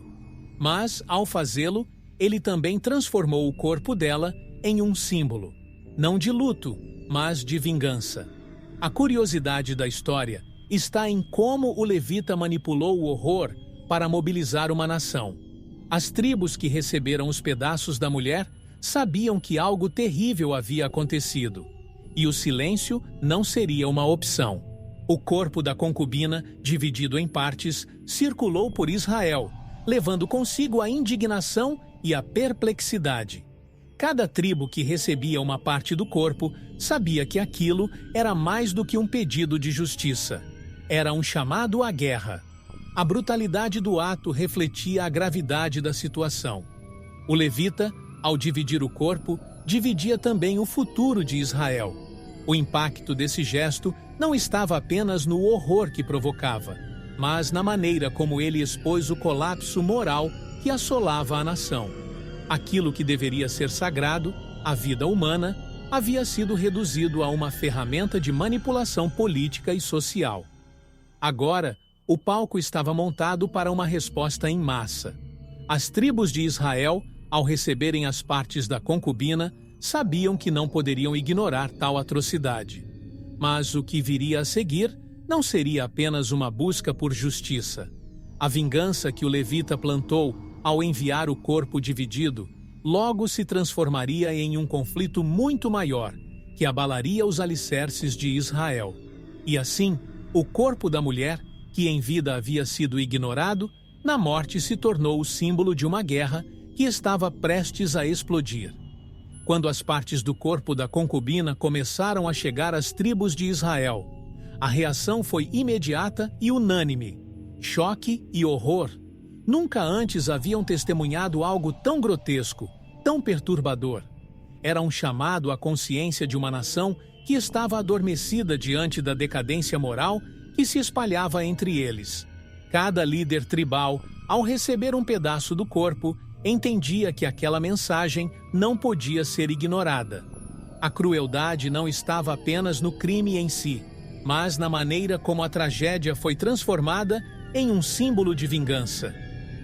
Mas, ao fazê-lo, ele também transformou o corpo dela em um símbolo, não de luto, mas de vingança. A curiosidade da história está em como o levita manipulou o horror para mobilizar uma nação. As tribos que receberam os pedaços da mulher sabiam que algo terrível havia acontecido, e o silêncio não seria uma opção. O corpo da concubina, dividido em partes, circulou por Israel, levando consigo a indignação e a perplexidade. Cada tribo que recebia uma parte do corpo sabia que aquilo era mais do que um pedido de justiça. Era um chamado à guerra. A brutalidade do ato refletia a gravidade da situação. O levita, ao dividir o corpo, dividia também o futuro de Israel. O impacto desse gesto não estava apenas no horror que provocava, mas na maneira como ele expôs o colapso moral que assolava a nação. Aquilo que deveria ser sagrado, a vida humana, havia sido reduzido a uma ferramenta de manipulação política e social. Agora, o palco estava montado para uma resposta em massa. As tribos de Israel, ao receberem as partes da concubina, sabiam que não poderiam ignorar tal atrocidade. Mas o que viria a seguir não seria apenas uma busca por justiça. A vingança que o levita plantou ao enviar o corpo dividido logo se transformaria em um conflito muito maior, que abalaria os alicerces de Israel. E assim, o corpo da mulher, que em vida havia sido ignorado, na morte se tornou o símbolo de uma guerra que estava prestes a explodir. Quando as partes do corpo da concubina começaram a chegar às tribos de Israel, a reação foi imediata e unânime: choque e horror. Nunca antes haviam testemunhado algo tão grotesco, tão perturbador. Era um chamado à consciência de uma nação que estava adormecida diante da decadência moral que se espalhava entre eles. Cada líder tribal, ao receber um pedaço do corpo, entendia que aquela mensagem não podia ser ignorada. A crueldade não estava apenas no crime em si, mas na maneira como a tragédia foi transformada em um símbolo de vingança.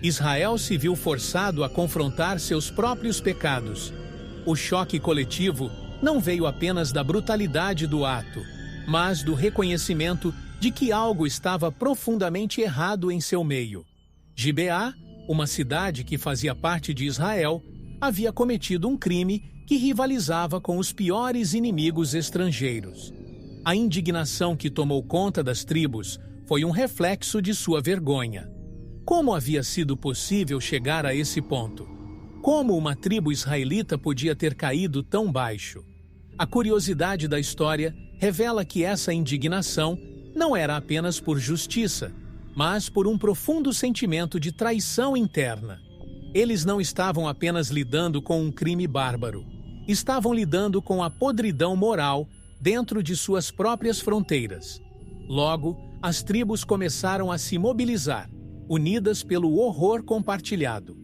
Israel se viu forçado a confrontar seus próprios pecados. O choque coletivo não veio apenas da brutalidade do ato, mas do reconhecimento de que algo estava profundamente errado em seu meio. Gibeá, uma cidade que fazia parte de Israel, havia cometido um crime que rivalizava com os piores inimigos estrangeiros. A indignação que tomou conta das tribos foi um reflexo de sua vergonha. Como havia sido possível chegar a esse ponto? Como uma tribo israelita podia ter caído tão baixo? A curiosidade da história revela que essa indignação não era apenas por justiça, mas por um profundo sentimento de traição interna. Eles não estavam apenas lidando com um crime bárbaro. estavam lidando com a podridão moral dentro de suas próprias fronteiras. Logo, as tribos começaram a se mobilizar, unidas pelo horror compartilhado.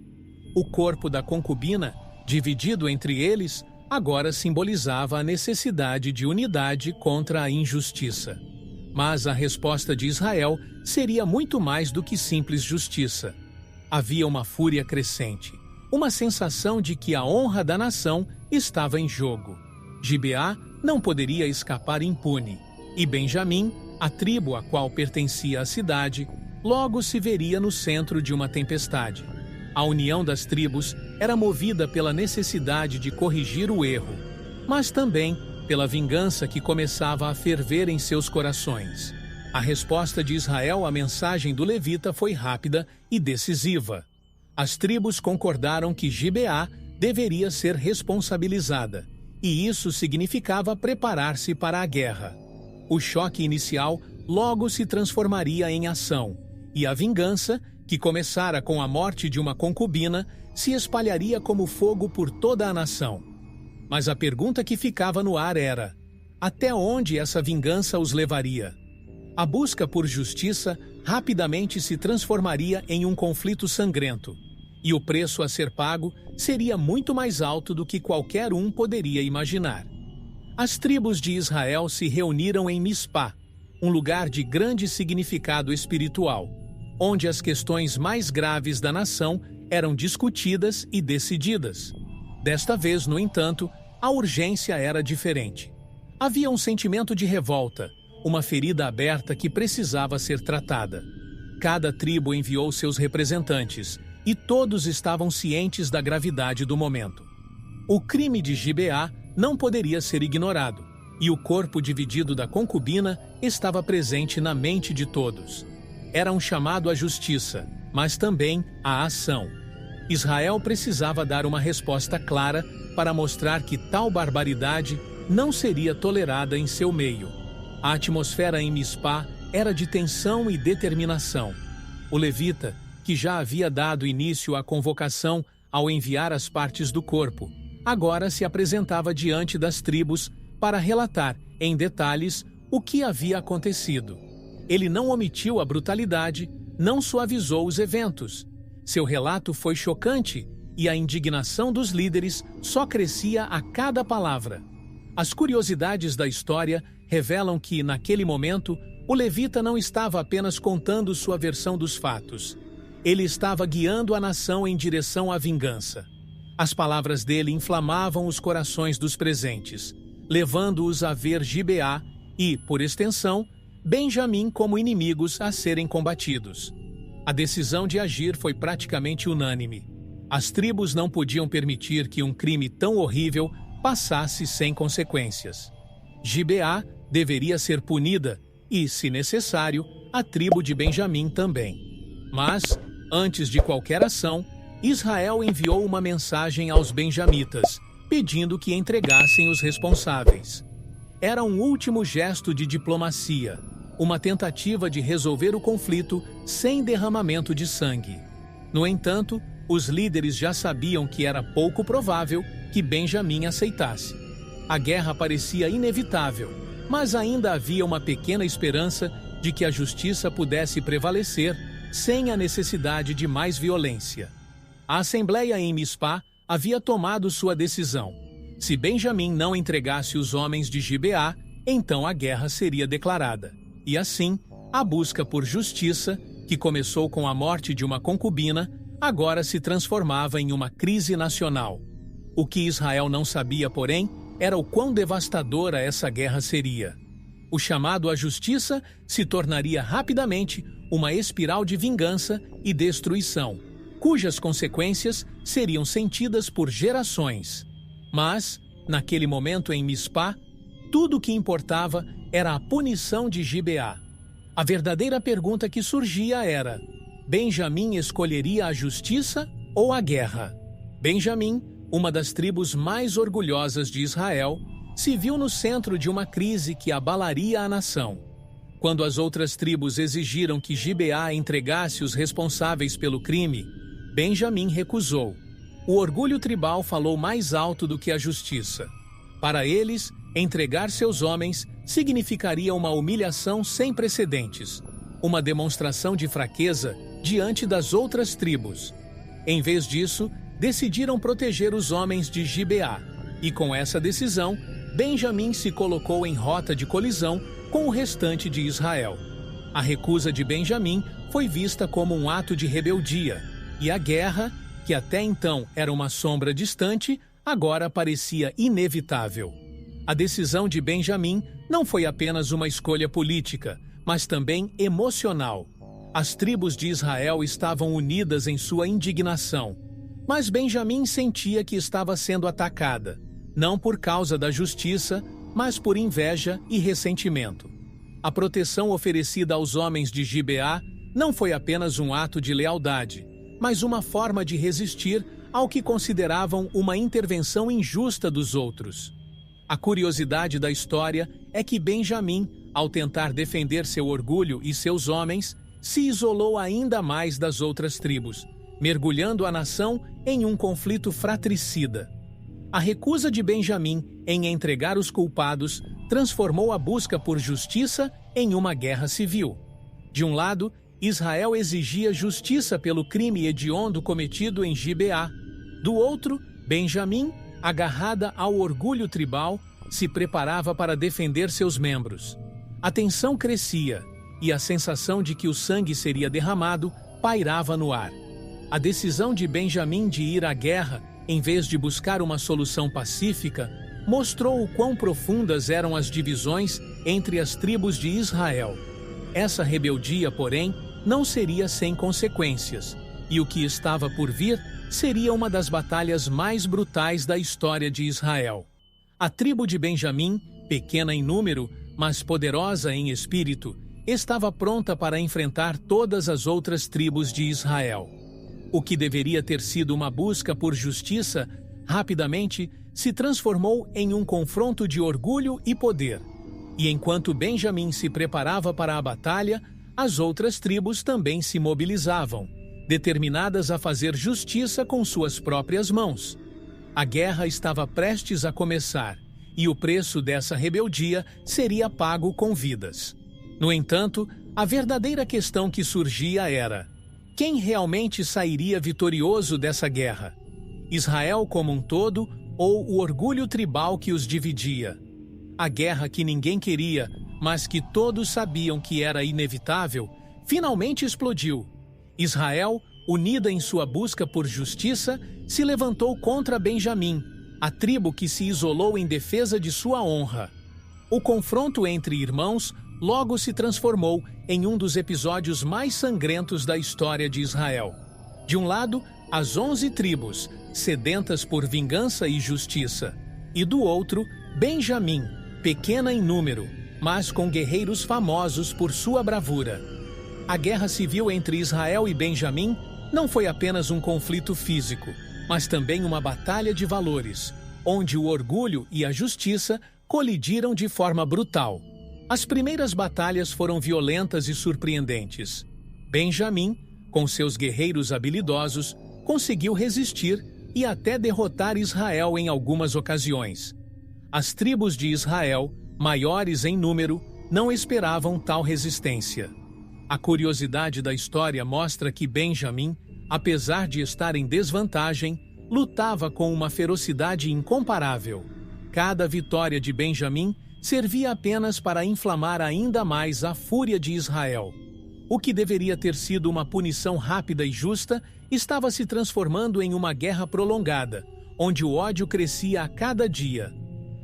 O corpo da concubina, dividido entre eles, agora simbolizava a necessidade de unidade contra a injustiça. Mas a resposta de Israel seria muito mais do que simples justiça. Havia uma fúria crescente, uma sensação de que a honra da nação estava em jogo. Gibeá não poderia escapar impune, e Benjamim, a tribo a qual pertencia a cidade, logo se veria no centro de uma tempestade. A união das tribos era movida pela necessidade de corrigir o erro, mas também pela vingança que começava a ferver em seus corações. A resposta de Israel à mensagem do levita foi rápida e decisiva. As tribos concordaram que Gibeá deveria ser responsabilizada, e isso significava preparar-se para a guerra. O choque inicial logo se transformaria em ação, e a vingança, que começara com a morte de uma concubina, se espalharia como fogo por toda a nação. Mas a pergunta que ficava no ar era: até onde essa vingança os levaria? A busca por justiça rapidamente se transformaria em um conflito sangrento, e o preço a ser pago seria muito mais alto do que qualquer um poderia imaginar. As tribos de Israel se reuniram em Mispá, um lugar de grande significado espiritual, onde as questões mais graves da nação eram discutidas e decididas. Desta vez, no entanto, a urgência era diferente. Havia um sentimento de revolta, uma ferida aberta que precisava ser tratada. Cada tribo enviou seus representantes, e todos estavam cientes da gravidade do momento. O crime de Gibeá não poderia ser ignorado, e o corpo dividido da concubina estava presente na mente de todos. Era um chamado à justiça, mas também à ação. Israel precisava dar uma resposta clara para mostrar que tal barbaridade não seria tolerada em seu meio. A atmosfera em Mispá era de tensão e determinação. O levita, que já havia dado início à convocação ao enviar as partes do corpo, agora se apresentava diante das tribos para relatar, em detalhes, o que havia acontecido. Ele não omitiu a brutalidade, não suavizou os eventos. Seu relato foi chocante e a indignação dos líderes só crescia a cada palavra. As curiosidades da história revelam que, naquele momento, o levita não estava apenas contando sua versão dos fatos. Ele estava guiando a nação em direção à vingança. As palavras dele inflamavam os corações dos presentes, levando-os a ver Gibeá e, por extensão, Benjamim como inimigos a serem combatidos. A decisão de agir foi praticamente unânime. As tribos não podiam permitir que um crime tão horrível passasse sem consequências. Gibeá deveria ser punida e, se necessário, a tribo de Benjamim também. Mas, antes de qualquer ação, Israel enviou uma mensagem aos benjamitas, pedindo que entregassem os responsáveis. Era um último gesto de diplomacia, uma tentativa de resolver o conflito sem derramamento de sangue. No entanto, os líderes já sabiam que era pouco provável que Benjamim aceitasse. A guerra parecia inevitável, mas ainda havia uma pequena esperança de que a justiça pudesse prevalecer sem a necessidade de mais violência. A Assembleia em Mispá havia tomado sua decisão. Se Benjamim não entregasse os homens de Gibeá, então a guerra seria declarada. E assim, a busca por justiça, que começou com a morte de uma concubina, agora se transformava em uma crise nacional. O que Israel não sabia, porém, era o quão devastadora essa guerra seria. O chamado à justiça se tornaria rapidamente uma espiral de vingança e destruição, cujas consequências seriam sentidas por gerações. Mas, naquele momento em Mispá, tudo o que importava era a punição de Gibeá. A verdadeira pergunta que surgia era: Benjamim escolheria a justiça ou a guerra? Benjamim, uma das tribos mais orgulhosas de Israel, se viu no centro de uma crise que abalaria a nação. Quando as outras tribos exigiram que Gibeá entregasse os responsáveis pelo crime, Benjamim recusou. o orgulho tribal falou mais alto do que a justiça. Para eles, entregar seus homens significaria uma humilhação sem precedentes, uma demonstração de fraqueza diante das outras tribos. Em vez disso, decidiram proteger os homens de Gibeá, e com essa decisão, Benjamim se colocou em rota de colisão com o restante de Israel. A recusa de Benjamim foi vista como um ato de rebeldia, e a guerra, que até então era uma sombra distante, agora parecia inevitável. A decisão de Benjamim não foi apenas uma escolha política, mas também emocional. As tribos de Israel estavam unidas em sua indignação, mas Benjamim sentia que estava sendo atacada, não por causa da justiça, mas por inveja e ressentimento. A proteção oferecida aos homens de Gibeá não foi apenas um ato de lealdade, mas uma forma de resistir ao que consideravam uma intervenção injusta dos outros. A curiosidade da história é que Benjamim, ao tentar defender seu orgulho e seus homens, se isolou ainda mais das outras tribos, mergulhando a nação em um conflito fratricida. A recusa de Benjamim em entregar os culpados transformou a busca por justiça em uma guerra civil. De um lado, Israel exigia justiça pelo crime hediondo cometido em Gibeá. Do outro, Benjamim, agarrada ao orgulho tribal, se preparava para defender seus membros. A tensão crescia, e a sensação de que o sangue seria derramado pairava no ar. A decisão de Benjamim de ir à guerra, em vez de buscar uma solução pacífica, mostrou o quão profundas eram as divisões entre as tribos de Israel. Essa rebeldia, porém, não seria sem consequências, e o que estava por vir seria uma das batalhas mais brutais da história de Israel. A tribo de Benjamim, pequena em número, mas poderosa em espírito, estava pronta para enfrentar todas as outras tribos de Israel. O que deveria ter sido uma busca por justiça, rapidamente se transformou em um confronto de orgulho e poder. E enquanto Benjamim se preparava para a batalha, as outras tribos também se mobilizavam, determinadas a fazer justiça com suas próprias mãos. A guerra estava prestes a começar, e o preço dessa rebeldia seria pago com vidas. No entanto, a verdadeira questão que surgia era: quem realmente sairia vitorioso dessa guerra? Israel como um todo ou o orgulho tribal que os dividia? A guerra que ninguém queria, mas que todos sabiam que era inevitável, finalmente explodiu. Israel, unida em sua busca por justiça, se levantou contra Benjamim, a tribo que se isolou em defesa de sua honra. O confronto entre irmãos logo se transformou em um dos episódios mais sangrentos da história de Israel. De um lado, as 11 tribos, sedentas por vingança e justiça, e do outro, Benjamim, pequena em número, mas com guerreiros famosos por sua bravura. A guerra civil entre Israel e Benjamim não foi apenas um conflito físico, mas também uma batalha de valores, onde o orgulho e a justiça colidiram de forma brutal. As primeiras batalhas foram violentas e surpreendentes. Benjamim, com seus guerreiros habilidosos, conseguiu resistir e até derrotar Israel em algumas ocasiões. As tribos de Israel, maiores em número, não esperavam tal resistência. A curiosidade da história mostra que Benjamim, apesar de estar em desvantagem, lutava com uma ferocidade incomparável. Cada vitória de Benjamim servia apenas para inflamar ainda mais a fúria de Israel. O que deveria ter sido uma punição rápida e justa estava se transformando em uma guerra prolongada, onde o ódio crescia a cada dia.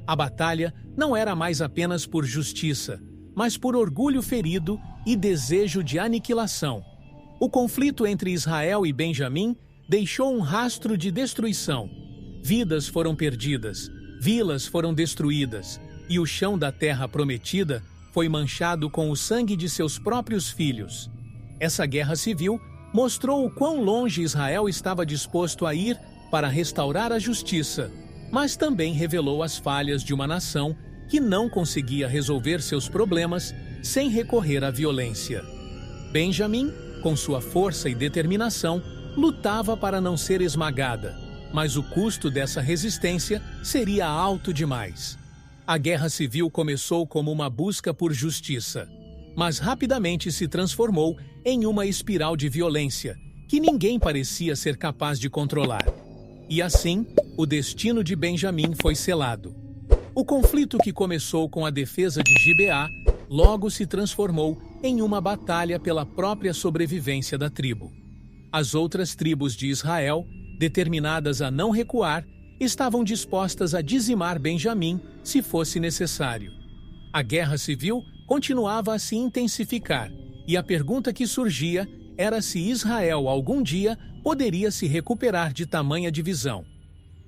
A batalha não era mais apenas por justiça, mas por orgulho ferido e desejo de aniquilação. O conflito entre Israel e Benjamim deixou um rastro de destruição. Vidas foram perdidas, vilas foram destruídas, e o chão da terra prometida foi manchado com o sangue de seus próprios filhos. Essa guerra civil mostrou o quão longe Israel estava disposto a ir para restaurar a justiça, mas também revelou as falhas de uma nação que não conseguia resolver seus problemas sem recorrer à violência. Benjamim, com sua força e determinação, lutava para não ser esmagada, mas o custo dessa resistência seria alto demais. A guerra civil começou como uma busca por justiça, mas rapidamente se transformou em uma espiral de violência que ninguém parecia ser capaz de controlar. E assim, o destino de Benjamim foi selado. O conflito que começou com a defesa de Gibeá logo se transformou em uma batalha pela própria sobrevivência da tribo. As outras tribos de Israel, determinadas a não recuar, estavam dispostas a dizimar Benjamim se fosse necessário. A guerra civil continuava a se intensificar, e a pergunta que surgia era se Israel algum dia poderia se recuperar de tamanha divisão.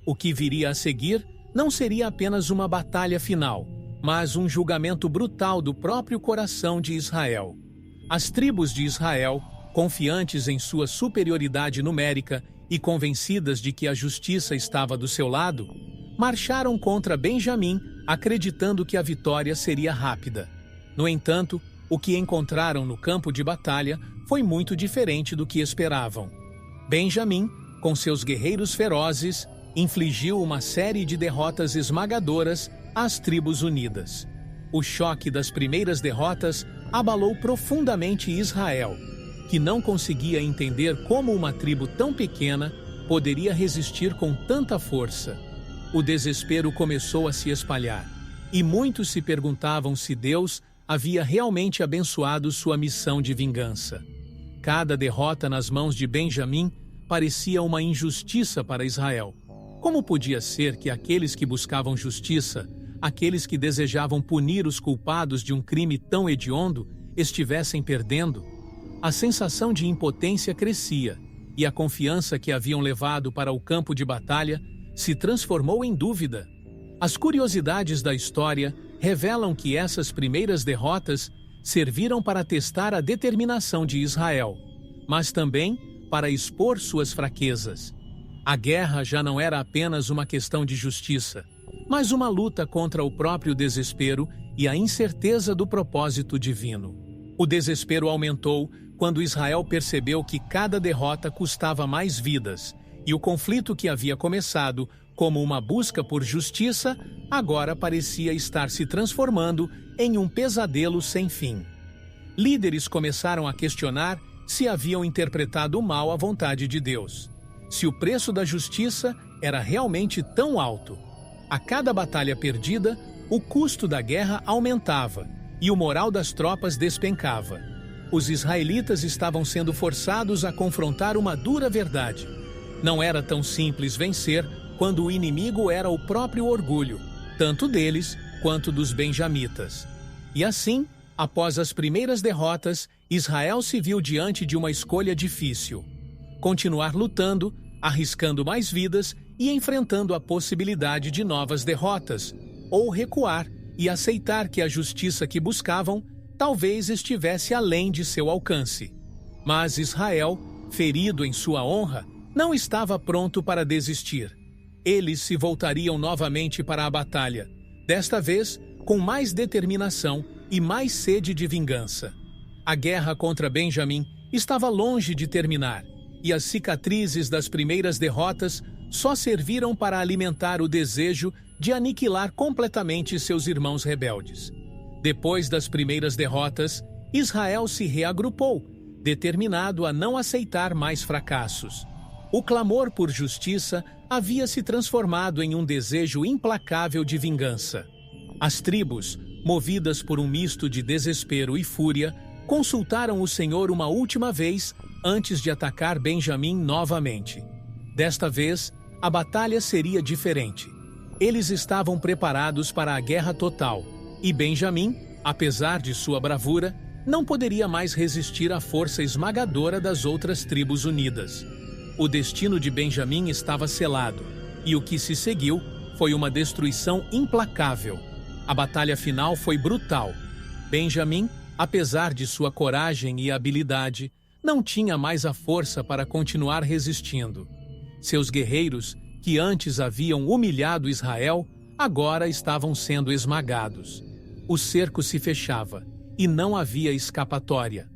O que viria a seguir não seria apenas uma batalha final, mas um julgamento brutal do próprio coração de Israel. As tribos de Israel, confiantes em sua superioridade numérica e convencidas de que a justiça estava do seu lado, marcharam contra Benjamim, acreditando que a vitória seria rápida. No entanto, o que encontraram no campo de batalha foi muito diferente do que esperavam. Benjamim, com seus guerreiros ferozes, infligiu uma série de derrotas esmagadoras às tribos unidas. O choque das primeiras derrotas abalou profundamente Israel, que não conseguia entender como uma tribo tão pequena poderia resistir com tanta força. O desespero começou a se espalhar, e muitos se perguntavam se Deus havia realmente abençoado sua missão de vingança. Cada derrota nas mãos de Benjamim parecia uma injustiça para Israel. Como podia ser que aqueles que buscavam justiça, aqueles que desejavam punir os culpados de um crime tão hediondo, estivessem perdendo? A sensação de impotência crescia, e a confiança que haviam levado para o campo de batalha se transformou em dúvida. As curiosidades da história revelam que essas primeiras derrotas serviram para testar a determinação de Israel, mas também para expor suas fraquezas. A guerra já não era apenas uma questão de justiça, mas uma luta contra o próprio desespero e a incerteza do propósito divino. O desespero aumentou quando Israel percebeu que cada derrota custava mais vidas, e o conflito que havia começado como uma busca por justiça, agora parecia estar se transformando em um pesadelo sem fim. Líderes começaram a questionar se haviam interpretado mal a vontade de Deus. Se o preço da justiça era realmente tão alto. A cada batalha perdida, o custo da guerra aumentava e o moral das tropas despencava. Os israelitas estavam sendo forçados a confrontar uma dura verdade. Não era tão simples vencer quando o inimigo era o próprio orgulho, tanto deles quanto dos benjamitas. E assim, após as primeiras derrotas, Israel se viu diante de uma escolha difícil: continuar lutando, arriscando mais vidas e enfrentando a possibilidade de novas derrotas, ou recuar e aceitar que a justiça que buscavam talvez estivesse além de seu alcance. Mas Israel, ferido em sua honra, não estava pronto para desistir. Eles se voltariam novamente para a batalha, desta vez com mais determinação e mais sede de vingança. A guerra contra Benjamim estava longe de terminar, e as cicatrizes das primeiras derrotas só serviram para alimentar o desejo de aniquilar completamente seus irmãos rebeldes. Depois das primeiras derrotas, Israel se reagrupou, determinado a não aceitar mais fracassos. O clamor por justiça havia se transformado em um desejo implacável de vingança. As tribos, movidas por um misto de desespero e fúria, consultaram o Senhor uma última vez antes de atacar Benjamim novamente. Desta vez, a batalha seria diferente. Eles estavam preparados para a guerra total, e Benjamim, apesar de sua bravura, não poderia mais resistir à força esmagadora das outras tribos unidas. O destino de Benjamim estava selado, e o que se seguiu foi uma destruição implacável. A batalha final foi brutal. Benjamim, apesar de sua coragem e habilidade, não tinha mais a força para continuar resistindo. Seus guerreiros, que antes haviam humilhado Israel, agora estavam sendo esmagados. O cerco se fechava, e não havia escapatória.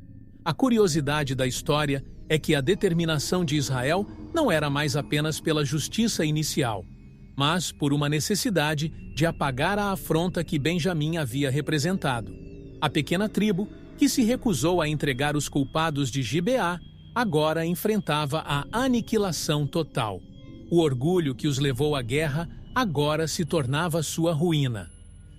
A curiosidade da história é que a determinação de Israel não era mais apenas pela justiça inicial, mas por uma necessidade de apagar a afronta que Benjamim havia representado. A pequena tribo, que se recusou a entregar os culpados de Gibeá, agora enfrentava a aniquilação total. O orgulho que os levou à guerra agora se tornava sua ruína.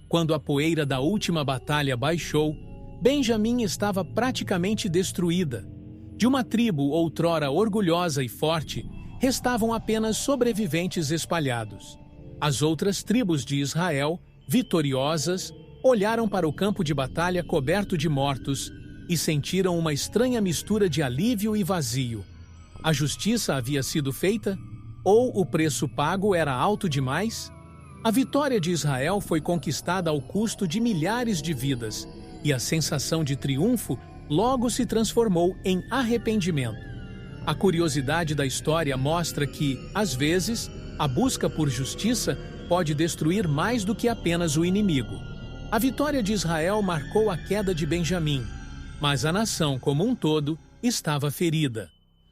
Quando a poeira da última batalha baixou, Benjamim estava praticamente destruída. De uma tribo outrora orgulhosa e forte, restavam apenas sobreviventes espalhados. As outras tribos de Israel, vitoriosas, olharam para o campo de batalha coberto de mortos e sentiram uma estranha mistura de alívio e vazio. A justiça havia sido feita? Ou o preço pago era alto demais? A vitória de Israel foi conquistada ao custo de milhares de vidas, e a sensação de triunfo logo se transformou em arrependimento. A curiosidade da história mostra que, às vezes, a busca por justiça pode destruir mais do que apenas o inimigo. A vitória de Israel marcou a queda de Benjamim, mas a nação como um todo estava ferida.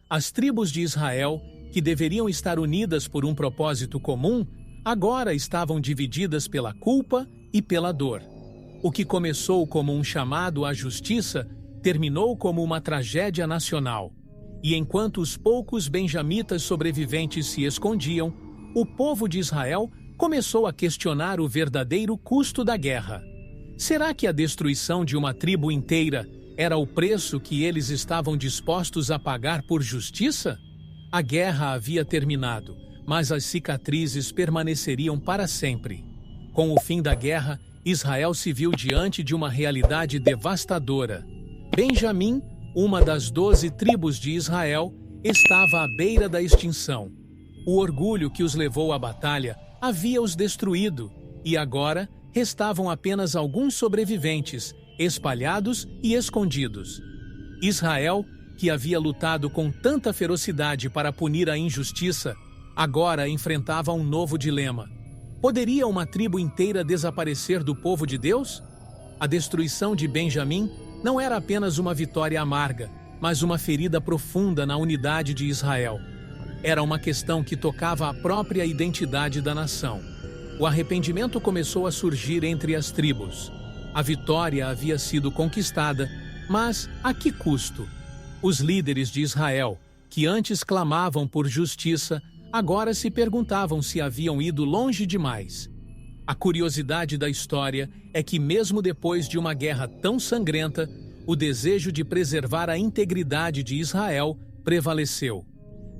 As tribos de Israel, que deveriam estar unidas por um propósito comum, agora estavam divididas pela culpa e pela dor. O que começou como um chamado à justiça terminou como uma tragédia nacional. E enquanto os poucos benjamitas sobreviventes se escondiam, o povo de Israel começou a questionar o verdadeiro custo da guerra. Será que a destruição de uma tribo inteira era o preço que eles estavam dispostos a pagar por justiça? A guerra havia terminado, mas as cicatrizes permaneceriam para sempre. Com o fim da guerra, Israel se viu diante de uma realidade devastadora. Benjamim, uma das 12 tribos de Israel, estava à beira da extinção. O orgulho que os levou à batalha havia os destruído, e agora restavam apenas alguns sobreviventes, espalhados e escondidos. Israel, que havia lutado com tanta ferocidade para punir a injustiça, agora enfrentava um novo dilema. Poderia uma tribo inteira desaparecer do povo de Deus? A destruição de Benjamim não era apenas uma vitória amarga, mas uma ferida profunda na unidade de Israel. Era uma questão que tocava a própria identidade da nação. O arrependimento começou a surgir entre as tribos. A vitória havia sido conquistada, mas a que custo? Os líderes de Israel, que antes clamavam por justiça, agora se perguntavam se haviam ido longe demais. A curiosidade da história é que, mesmo depois de uma guerra tão sangrenta, o desejo de preservar a integridade de Israel prevaleceu.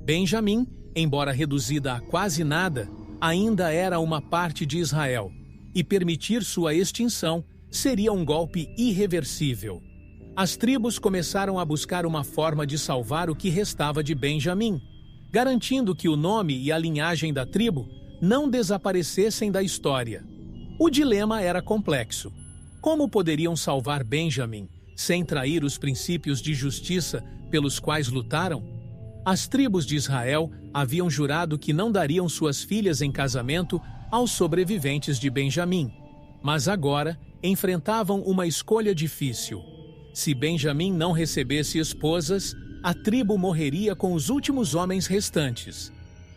Benjamim, embora reduzida a quase nada, ainda era uma parte de Israel, e permitir sua extinção seria um golpe irreversível. As tribos começaram a buscar uma forma de salvar o que restava de Benjamim, garantindo que o nome e a linhagem da tribo não desaparecessem da história. O dilema era complexo. Como poderiam salvar Benjamim sem trair os princípios de justiça pelos quais lutaram? As tribos de Israel haviam jurado que não dariam suas filhas em casamento aos sobreviventes de Benjamim, mas agora enfrentavam uma escolha difícil. Se Benjamim não recebesse esposas, a tribo morreria com os últimos homens restantes.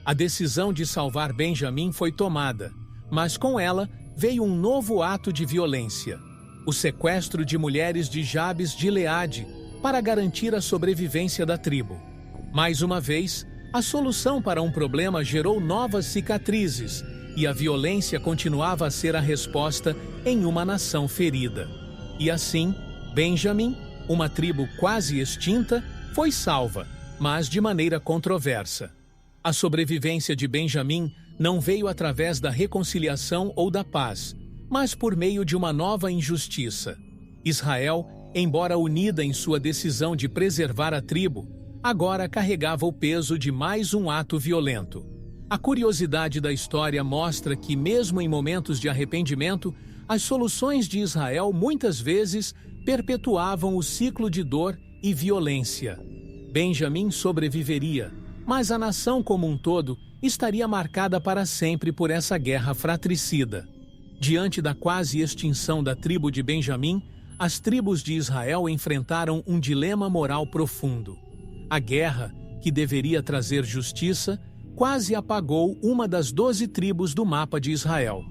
A decisão de salvar Benjamim foi tomada, mas com ela veio um novo ato de violência: o sequestro de mulheres de Jabes de Gileade para garantir a sobrevivência da tribo. Mais uma vez, a solução para um problema gerou novas cicatrizes, e a violência continuava a ser a resposta em uma nação ferida. E assim, Benjamim, uma tribo quase extinta, foi salva, mas de maneira controversa. A sobrevivência de Benjamim não veio através da reconciliação ou da paz, mas por meio de uma nova injustiça. Israel, embora unida em sua decisão de preservar a tribo, agora carregava o peso de mais um ato violento. A curiosidade da história mostra que, mesmo em momentos de arrependimento, as soluções de Israel muitas vezes perpetuavam o ciclo de dor e violência. Benjamim sobreviveria, mas a nação como um todo estaria marcada para sempre por essa guerra fratricida. Diante da quase extinção da tribo de Benjamim, as tribos de Israel enfrentaram um dilema moral profundo. A guerra, que que deveria trazer justiça, quase apagou uma das 12 tribos do mapa de Israel.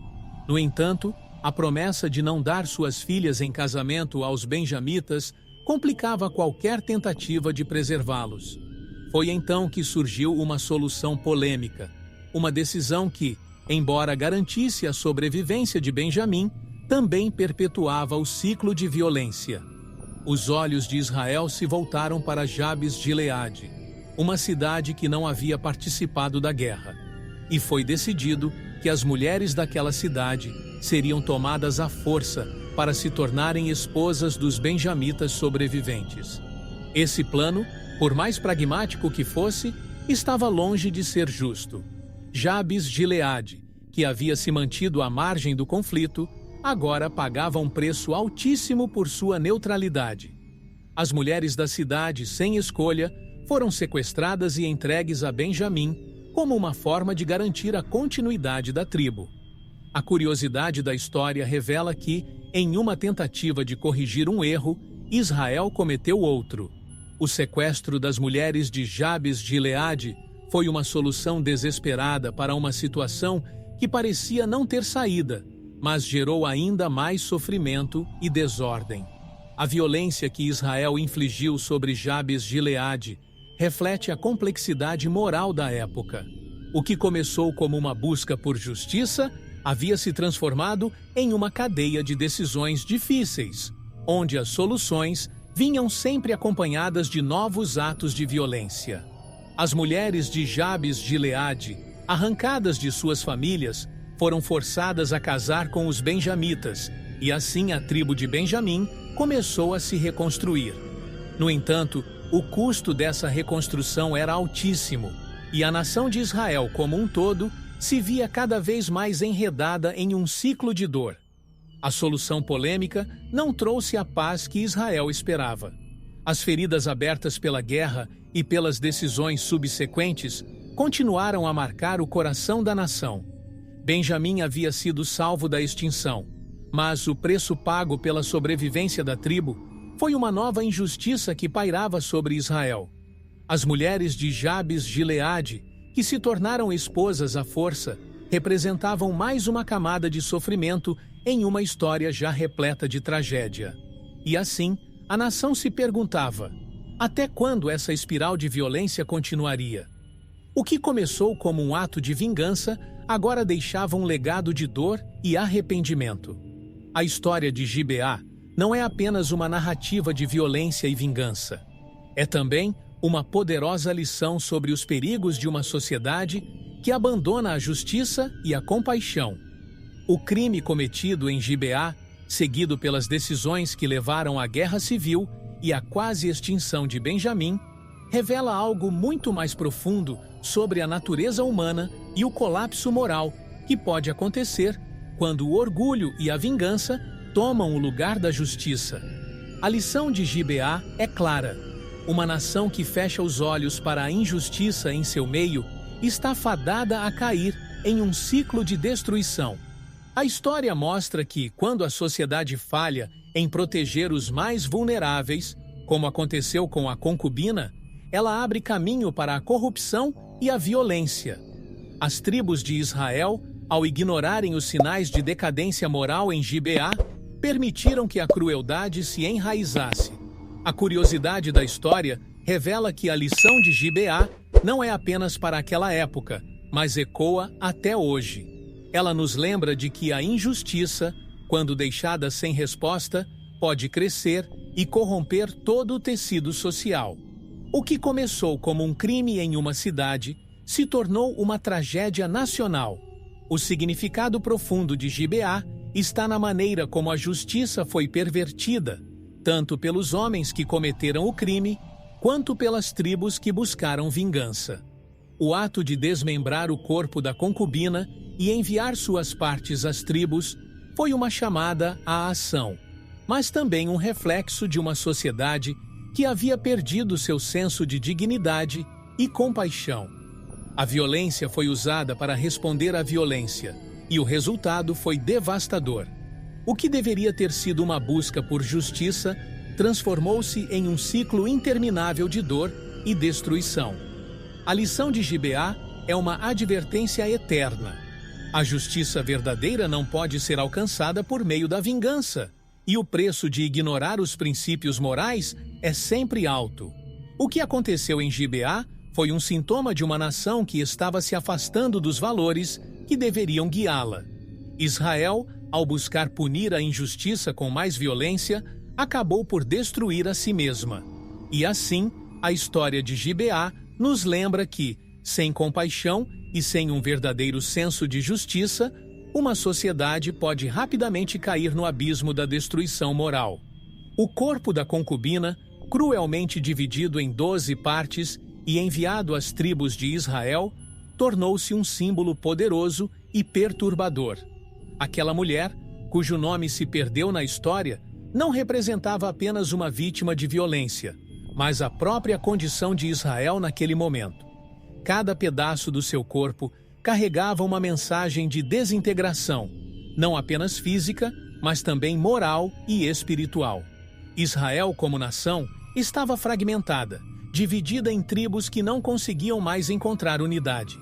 No entanto, a promessa de não dar suas filhas em casamento aos benjamitas complicava qualquer tentativa de preservá-los. Foi então que surgiu uma solução polêmica, uma decisão que, embora garantisse a sobrevivência de Benjamim, também perpetuava o ciclo de violência. Os olhos de Israel se voltaram para Jabes de Gileade, uma cidade que não havia participado da guerra, e foi decidido que as mulheres daquela cidade seriam tomadas à força para se tornarem esposas dos benjamitas sobreviventes. Esse plano, por mais pragmático que fosse, estava longe de ser justo. Jabes de Gileade, que havia se mantido à margem do conflito, agora pagava um preço altíssimo por sua neutralidade. As mulheres da cidade, sem escolha, foram sequestradas e entregues a Benjamim como uma forma de garantir a continuidade da tribo. A curiosidade da história revela que, em uma tentativa de corrigir um erro, Israel cometeu outro. O sequestro das mulheres de Jabes de Gileade foi uma solução desesperada para uma situação que parecia não ter saída, mas gerou ainda mais sofrimento e desordem. A violência que Israel infligiu sobre Jabes de Gileade reflete a complexidade moral da época. O que começou como uma busca por justiça havia se transformado em uma cadeia de decisões difíceis, onde as soluções vinham sempre acompanhadas de novos atos de violência. As mulheres de Jabes de Gileade, arrancadas de suas famílias, foram forçadas a casar com os benjamitas, e assim a tribo de Benjamim começou a se reconstruir. No entanto, o custo dessa reconstrução era altíssimo, e a nação de Israel como um todo se via cada vez mais enredada em um ciclo de dor. A solução polêmica não trouxe a paz que Israel esperava. As feridas abertas pela guerra e pelas decisões subsequentes continuaram a marcar o coração da nação. Benjamim havia sido salvo da extinção, mas o preço pago pela sobrevivência da tribo foi uma nova injustiça que pairava sobre Israel. As mulheres de Jabes de Gileade, que se tornaram esposas à força, representavam mais uma camada de sofrimento em uma história já repleta de tragédia. E assim, a nação se perguntava: até quando essa espiral de violência continuaria? O que começou como um ato de vingança agora deixava um legado de dor e arrependimento. A história de Gibeá não é apenas uma narrativa de violência e vingança. É também uma poderosa lição sobre os perigos de uma sociedade que abandona a justiça e a compaixão. O crime cometido em Gibeá, seguido pelas decisões que levaram à guerra civil e à quase extinção de Benjamim, revela algo muito mais profundo sobre a natureza humana e o colapso moral que pode acontecer quando o orgulho e a vingança tomam o lugar da justiça. A lição de Gibeá é clara. Uma nação que fecha os olhos para a injustiça em seu meio está fadada a cair em um ciclo de destruição. A história mostra que, quando a sociedade falha em proteger os mais vulneráveis, como aconteceu com a concubina, ela abre caminho para a corrupção e a violência. As tribos de Israel, ao ignorarem os sinais de decadência moral em Gibeá, permitiram que a crueldade se enraizasse. A curiosidade da história revela que a lição de Gibeá não é apenas para aquela época, mas ecoa até hoje. Ela nos lembra de que a injustiça, quando deixada sem resposta, pode crescer e corromper todo o tecido social. O que começou como um crime em uma cidade se tornou uma tragédia nacional. O significado profundo de Gibeá está na maneira como a justiça foi pervertida, tanto pelos homens que cometeram o crime, quanto pelas tribos que buscaram vingança. O ato de desmembrar o corpo da concubina e enviar suas partes às tribos foi uma chamada à ação, mas também um reflexo de uma sociedade que havia perdido seu senso de dignidade e compaixão. A violência foi usada para responder à violência, e o resultado foi devastador. O que deveria ter sido uma busca por justiça transformou-se em um ciclo interminável de dor e destruição. A lição de Gibeá é uma advertência eterna. A justiça verdadeira não pode ser alcançada por meio da vingança, e o preço de ignorar os princípios morais é sempre alto. O que aconteceu em Gibeá foi um sintoma de uma nação que estava se afastando dos valores que deveriam guiá-la. Israel, ao buscar punir a injustiça com mais violência, acabou por destruir a si mesma. E assim, a história de Gibeá nos lembra que, sem compaixão e sem um verdadeiro senso de justiça, uma sociedade pode rapidamente cair no abismo da destruição moral. O corpo da concubina, cruelmente dividido em 12 partes e enviado às tribos de Israel, tornou-se um símbolo poderoso e perturbador. Aquela mulher, cujo nome se perdeu na história, não representava apenas uma vítima de violência, mas a própria condição de Israel naquele momento. Cada pedaço do seu corpo carregava uma mensagem de desintegração, não apenas física, mas também moral e espiritual. Israel, como nação, estava fragmentada, dividida em tribos que não conseguiam mais encontrar unidade.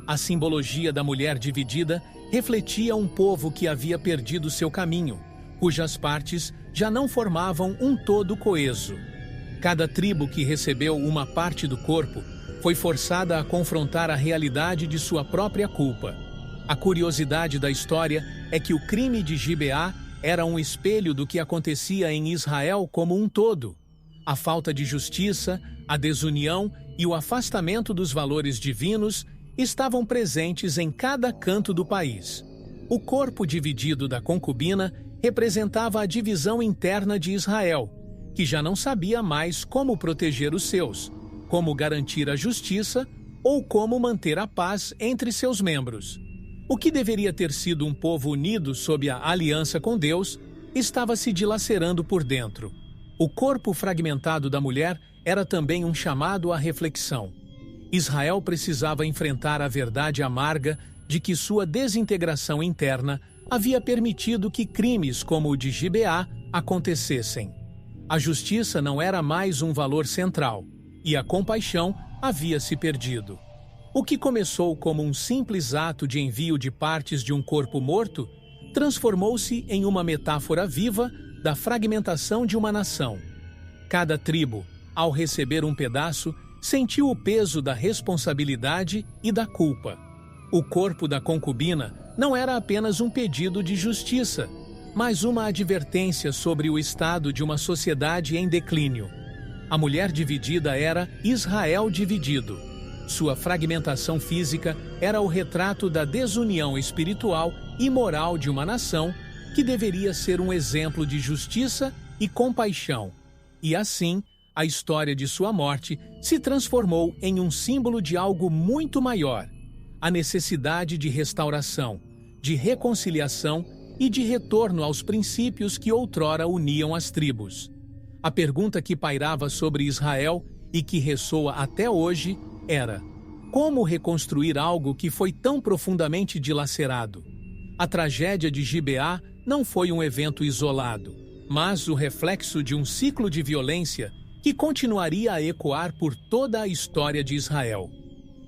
A simbologia da mulher dividida refletia um povo que havia perdido seu caminho, cujas partes já não formavam um todo coeso. Cada tribo que recebeu uma parte do corpo foi forçada a confrontar a realidade de sua própria culpa. A curiosidade da história é que o crime de Gibeá era um espelho do que acontecia em Israel como um todo. A falta de justiça, a desunião e o afastamento dos valores divinos estavam presentes em cada canto do país. O corpo dividido da concubina representava a divisão interna de Israel, que já não sabia mais como proteger os seus, como garantir a justiça ou como manter a paz entre seus membros. O que deveria ter sido um povo unido sob a aliança com Deus estava se dilacerando por dentro. O corpo fragmentado da mulher era também um chamado à reflexão. Israel precisava enfrentar a verdade amarga de que sua desintegração interna havia permitido que crimes como o de Gibeá acontecessem. A justiça não era mais um valor central, e a compaixão havia se perdido. O que começou como um simples ato de envio de partes de um corpo morto transformou-se em uma metáfora viva da fragmentação de uma nação. Cada tribo, ao receber um pedaço, sentiu o peso da responsabilidade e da culpa. O corpo da concubina não era apenas um pedido de justiça, mas uma advertência sobre o estado de uma sociedade em declínio. A mulher dividida era Israel dividido. Sua fragmentação física era o retrato da desunião espiritual e moral de uma nação que deveria ser um exemplo de justiça e compaixão. E assim, a história de sua morte se transformou em um símbolo de algo muito maior: a necessidade de restauração, de reconciliação e de retorno aos princípios que outrora uniam as tribos. A pergunta que pairava sobre Israel e que ressoa até hoje era: como reconstruir algo que foi tão profundamente dilacerado? A tragédia de Gibeá não foi um evento isolado, mas o reflexo de um ciclo de violência que continuaria a ecoar por toda a história de Israel.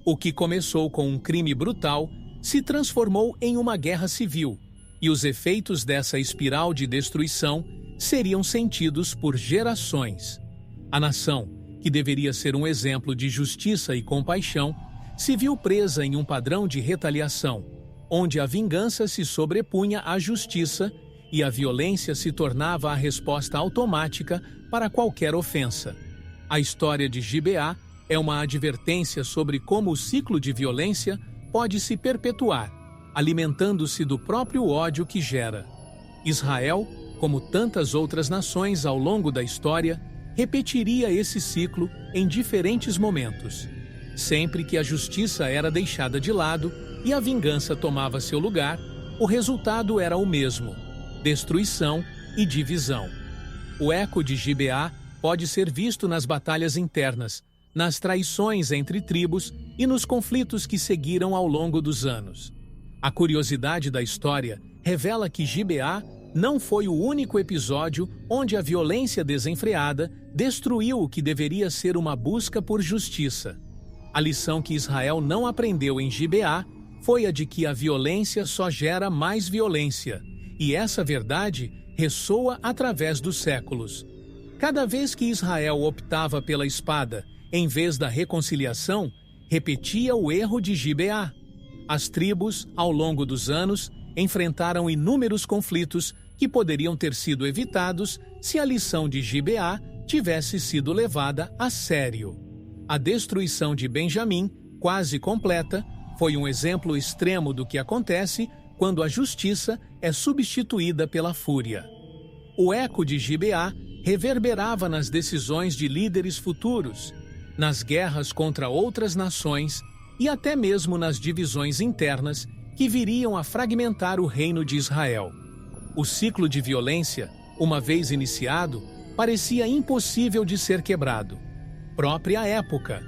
O que começou com um crime brutal se transformou em uma guerra civil, e os efeitos dessa espiral de destruição seriam sentidos por gerações. A nação, que deveria ser um exemplo de justiça e compaixão, se viu presa em um padrão de retaliação, onde a vingança se sobrepunha à justiça e a violência se tornava a resposta automática para qualquer ofensa. A história de Gibeá é uma advertência sobre como o ciclo de violência pode se perpetuar, alimentando-se do próprio ódio que gera. Israel, como tantas outras nações ao longo da história, repetiria esse ciclo em diferentes momentos. Sempre que a justiça era deixada de lado e a vingança tomava seu lugar, o resultado era o mesmo: destruição e divisão. O eco de Gibeá pode ser visto nas batalhas internas, nas traições entre tribos e nos conflitos que seguiram ao longo dos anos. A curiosidade da história revela que Gibeá não foi o único episódio onde a violência desenfreada destruiu o que deveria ser uma busca por justiça. A lição que Israel não aprendeu em Gibeá foi a de que a violência só gera mais violência, e essa verdade ressoa através dos séculos. Cada vez que Israel optava pela espada em vez da reconciliação, repetia o erro de Gibeá. As tribos, ao longo dos anos, enfrentaram inúmeros conflitos que poderiam ter sido evitados se a lição de Gibeá tivesse sido levada a sério. A destruição de Benjamim, quase completa, foi um exemplo extremo do que acontece quando a justiça é substituída pela fúria. O eco de Gibeá reverberava nas decisões de líderes futuros, nas guerras contra outras nações e até mesmo nas divisões internas que viriam a fragmentar o reino de Israel. O ciclo de violência, uma vez iniciado, parecia impossível de ser quebrado. Própria época.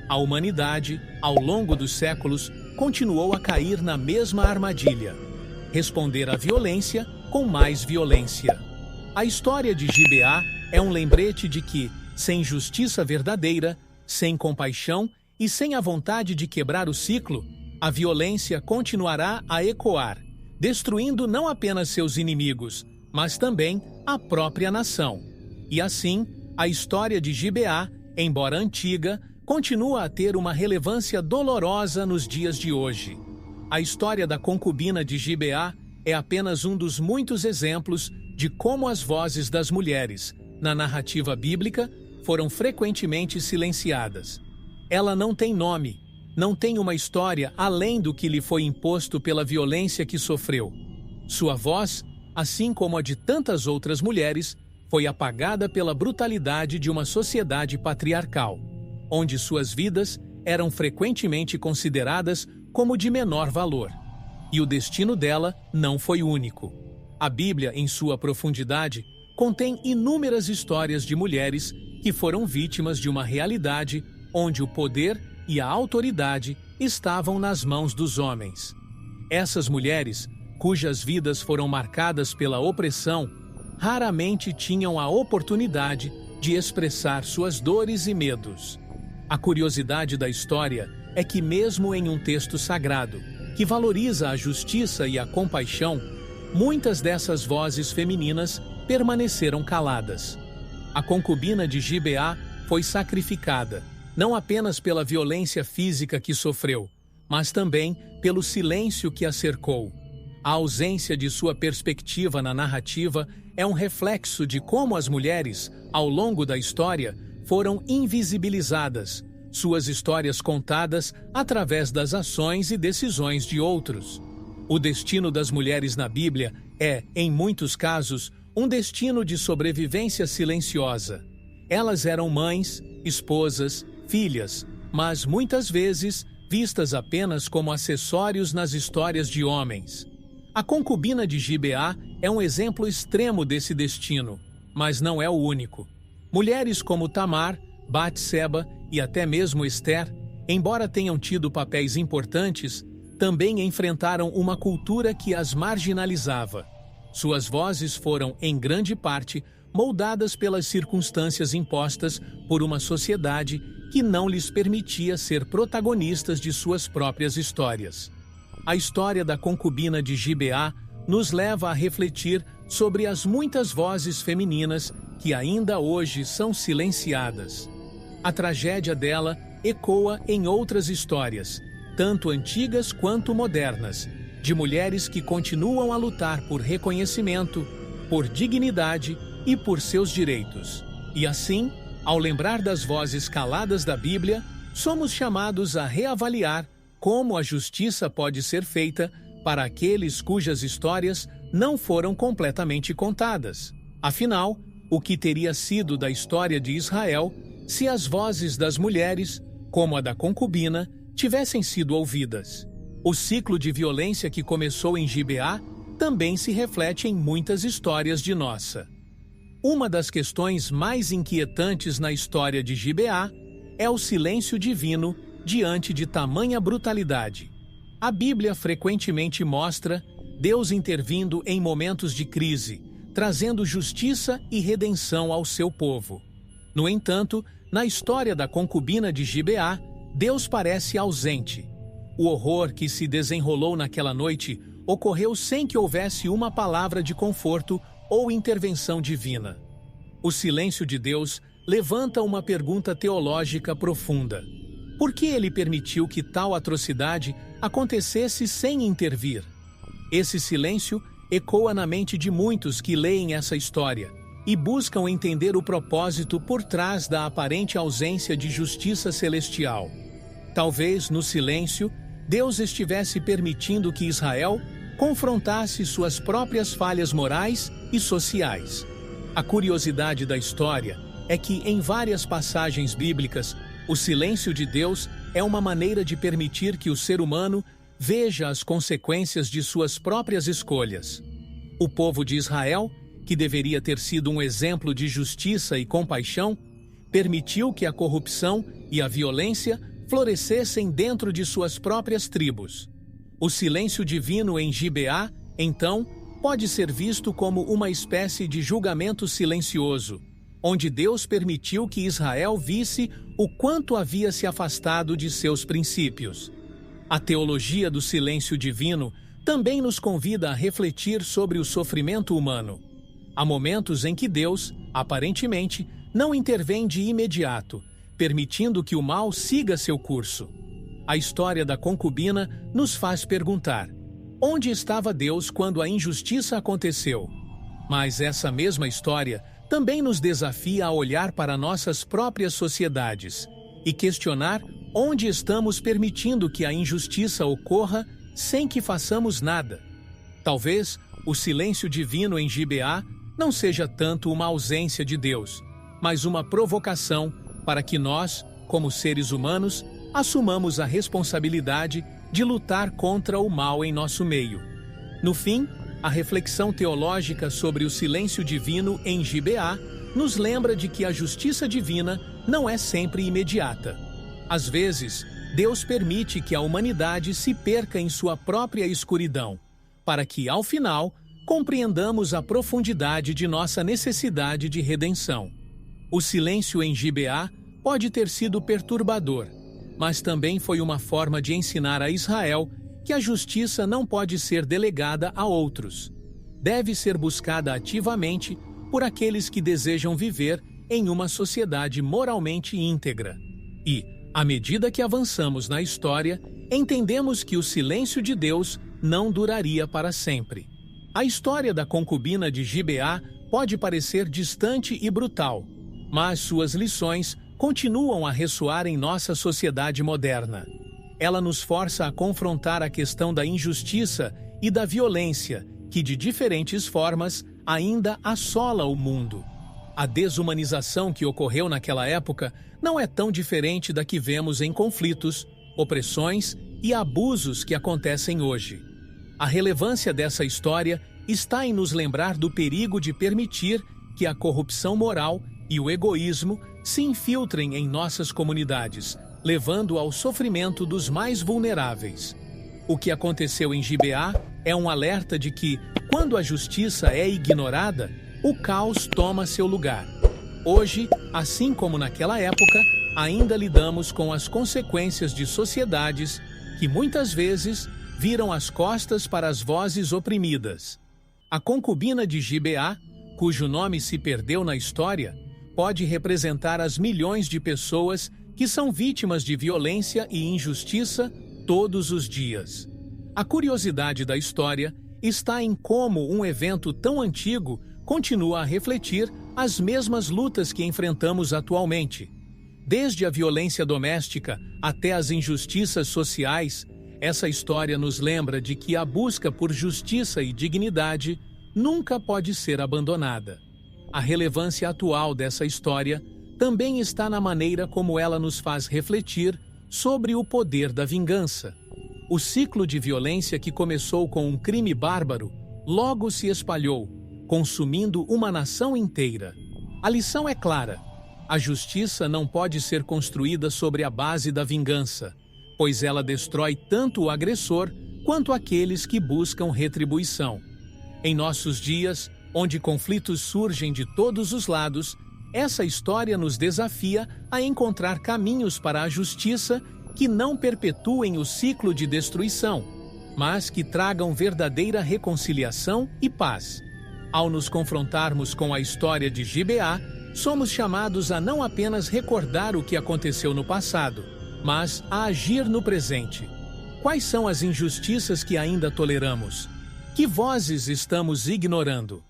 A humanidade, ao longo dos séculos, continuou a cair na mesma armadilha: responder à violência com mais violência. A história de Gibeá é um lembrete de que, sem justiça verdadeira, sem compaixão e sem a vontade de quebrar o ciclo, a violência continuará a ecoar, destruindo não apenas seus inimigos, mas também a própria nação. E assim, a história de Gibeá, embora antiga, continua a ter uma relevância dolorosa nos dias de hoje. A história da concubina de Gibeá é apenas um dos muitos exemplos de como as vozes das mulheres, na narrativa bíblica, foram frequentemente silenciadas. Ela não tem nome, não tem uma história além do que lhe foi imposto pela violência que sofreu. Sua voz, assim como a de tantas outras mulheres, foi apagada pela brutalidade de uma sociedade patriarcal, onde suas vidas eram frequentemente consideradas como de menor valor. E o destino dela não foi único. A Bíblia, em sua profundidade, contém inúmeras histórias de mulheres que foram vítimas de uma realidade onde o poder e a autoridade estavam nas mãos dos homens. Essas mulheres, cujas vidas foram marcadas pela opressão, raramente tinham a oportunidade de expressar suas dores e medos. A curiosidade da história é que, mesmo em um texto sagrado, que valoriza a justiça e a compaixão, muitas dessas vozes femininas permaneceram caladas. A concubina de Gibeá foi sacrificada, não apenas pela violência física que sofreu, mas também pelo silêncio que a cercou. A ausência de sua perspectiva na narrativa é um reflexo de como as mulheres, ao longo da história, foram invisibilizadas, suas histórias contadas através das ações e decisões de outros. O destino das mulheres na Bíblia é, em muitos casos, um destino de sobrevivência silenciosa. Elas eram mães, esposas, filhas, mas muitas vezes vistas apenas como acessórios nas histórias de homens. A concubina de Gibeá é um exemplo extremo desse destino, mas não é o único. Mulheres como Tamar, Batseba e até mesmo Esther, embora tenham tido papéis importantes, também enfrentaram uma cultura que as marginalizava. Suas vozes foram, em grande parte, moldadas pelas circunstâncias impostas por uma sociedade que não lhes permitia ser protagonistas de suas próprias histórias. A história da concubina de Gibeá nos leva a refletir sobre as muitas vozes femininas que ainda hoje são silenciadas. A tragédia dela ecoa em outras histórias, tanto antigas quanto modernas, de mulheres que continuam a lutar por reconhecimento, por dignidade e por seus direitos. E assim, ao lembrar das vozes caladas da Bíblia, somos chamados a reavaliar como a justiça pode ser feita para aqueles cujas histórias não foram completamente contadas. Afinal, o que teria sido da história de Israel se as vozes das mulheres, como a da concubina, tivessem sido ouvidas? O ciclo de violência que começou em Gibeá também se reflete em muitas histórias de nossa. Uma das questões mais inquietantes na história de Gibeá é o silêncio divino diante de tamanha brutalidade. A Bíblia frequentemente mostra Deus intervindo em momentos de crise, trazendo justiça e redenção ao seu povo. No entanto, na história da concubina de Gibeá, Deus parece ausente. O horror que se desenrolou naquela noite ocorreu sem que houvesse uma palavra de conforto ou intervenção divina. O silêncio de Deus levanta uma pergunta teológica profunda. Por que ele permitiu que tal atrocidade acontecesse sem intervir? Esse silêncio ecoa na mente de muitos que leem essa história e buscam entender o propósito por trás da aparente ausência de justiça celestial. Talvez, no silêncio, Deus estivesse permitindo que Israel confrontasse suas próprias falhas morais e sociais. A curiosidade da história é que, em várias passagens bíblicas, o silêncio de Deus é uma maneira de permitir que o ser humano veja as consequências de suas próprias escolhas. O povo de Israel, que deveria ter sido um exemplo de justiça e compaixão, permitiu que a corrupção e a violência florescessem dentro de suas próprias tribos. O silêncio divino em Gibeá, então, pode ser visto como uma espécie de julgamento silencioso, onde Deus permitiu que Israel visse o quanto havia se afastado de seus princípios. A teologia do silêncio divino também nos convida a refletir sobre o sofrimento humano. Há momentos em que Deus, aparentemente, não intervém de imediato, permitindo que o mal siga seu curso. A história da concubina nos faz perguntar: onde estava Deus quando a injustiça aconteceu? Mas essa mesma história também nos desafia a olhar para nossas próprias sociedades e questionar onde estamos permitindo que a injustiça ocorra sem que façamos nada. Talvez o silêncio divino em Gibeá não seja tanto uma ausência de Deus, mas uma provocação para que nós, como seres humanos, assumamos a responsabilidade de lutar contra o mal em nosso meio. No fim, a reflexão teológica sobre o silêncio divino em Gibeá nos lembra de que a justiça divina não é sempre imediata. Às vezes, Deus permite que a humanidade se perca em sua própria escuridão, para que, ao final, compreendamos a profundidade de nossa necessidade de redenção. O silêncio em Gibeá pode ter sido perturbador, mas também foi uma forma de ensinar a Israel que a justiça não pode ser delegada a outros. Deve ser buscada ativamente por aqueles que desejam viver em uma sociedade moralmente íntegra. E, à medida que avançamos na história, entendemos que o silêncio de Deus não duraria para sempre. A história da concubina de Gibeá pode parecer distante e brutal, mas suas lições continuam a ressoar em nossa sociedade moderna. Ela nos força a confrontar a questão da injustiça e da violência que, de diferentes formas, ainda assola o mundo. A desumanização que ocorreu naquela época não é tão diferente da que vemos em conflitos, opressões e abusos que acontecem hoje. A relevância dessa história está em nos lembrar do perigo de permitir que a corrupção moral e o egoísmo se infiltrem em nossas comunidades, levando ao sofrimento dos mais vulneráveis. O que aconteceu em Gibeá é um alerta de que, quando a justiça é ignorada, o caos toma seu lugar. Hoje, assim como naquela época, ainda lidamos com as consequências de sociedades que muitas vezes viram as costas para as vozes oprimidas. A concubina de Gibeá, cujo nome se perdeu na história, pode representar as milhões de pessoas que são vítimas de violência e injustiça todos os dias. A curiosidade da história está em como um evento tão antigo continua a refletir as mesmas lutas que enfrentamos atualmente. Desde a violência doméstica até as injustiças sociais, essa história nos lembra de que a busca por justiça e dignidade nunca pode ser abandonada. A relevância atual dessa história também está na maneira como ela nos faz refletir sobre o poder da vingança. O ciclo de violência que começou com um crime bárbaro logo se espalhou, consumindo uma nação inteira. A lição é clara: a justiça não pode ser construída sobre a base da vingança, pois ela destrói tanto o agressor quanto aqueles que buscam retribuição. Em nossos dias, onde conflitos surgem de todos os lados, essa história nos desafia a encontrar caminhos para a justiça que não perpetuem o ciclo de destruição, mas que tragam verdadeira reconciliação e paz. Ao nos confrontarmos com a história de Gibeá, somos chamados a não apenas recordar o que aconteceu no passado, mas a agir no presente. Quais são as injustiças que ainda toleramos? Que vozes estamos ignorando?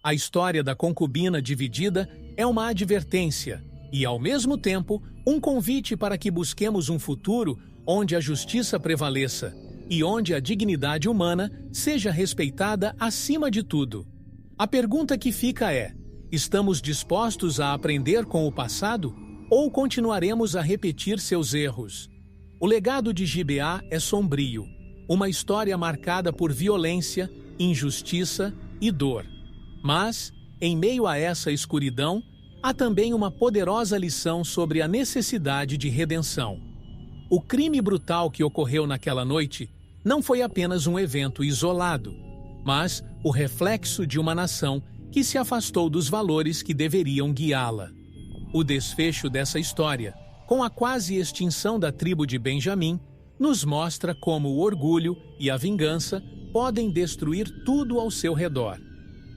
A história da concubina dividida é uma advertência e, ao mesmo tempo, um convite para que busquemos um futuro onde a justiça prevaleça e onde a dignidade humana seja respeitada acima de tudo. A pergunta que fica é: estamos dispostos a aprender com o passado ou continuaremos a repetir seus erros? O legado de Gibeá é sombrio, uma história marcada por violência, injustiça e dor. Mas, em meio a essa escuridão, há também uma poderosa lição sobre a necessidade de redenção. O crime brutal que ocorreu naquela noite não foi apenas um evento isolado, mas o reflexo de uma nação que se afastou dos valores que deveriam guiá-la. O desfecho dessa história, com a quase extinção da tribo de Benjamim, nos mostra como o orgulho e a vingança podem destruir tudo ao seu redor.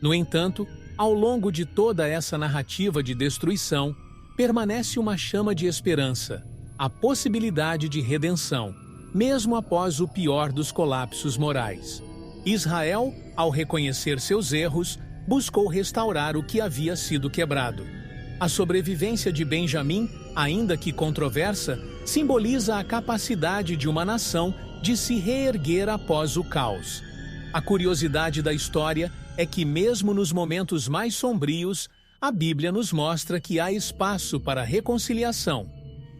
No entanto, ao longo de toda essa narrativa de destruição, permanece uma chama de esperança, a possibilidade de redenção, mesmo após o pior dos colapsos morais. Israel, ao reconhecer seus erros, buscou restaurar o que havia sido quebrado. A sobrevivência de Benjamim, ainda que controversa, simboliza a capacidade de uma nação de se reerguer após o caos. A curiosidade da história é que, mesmo nos momentos mais sombrios, a Bíblia nos mostra que há espaço para reconciliação.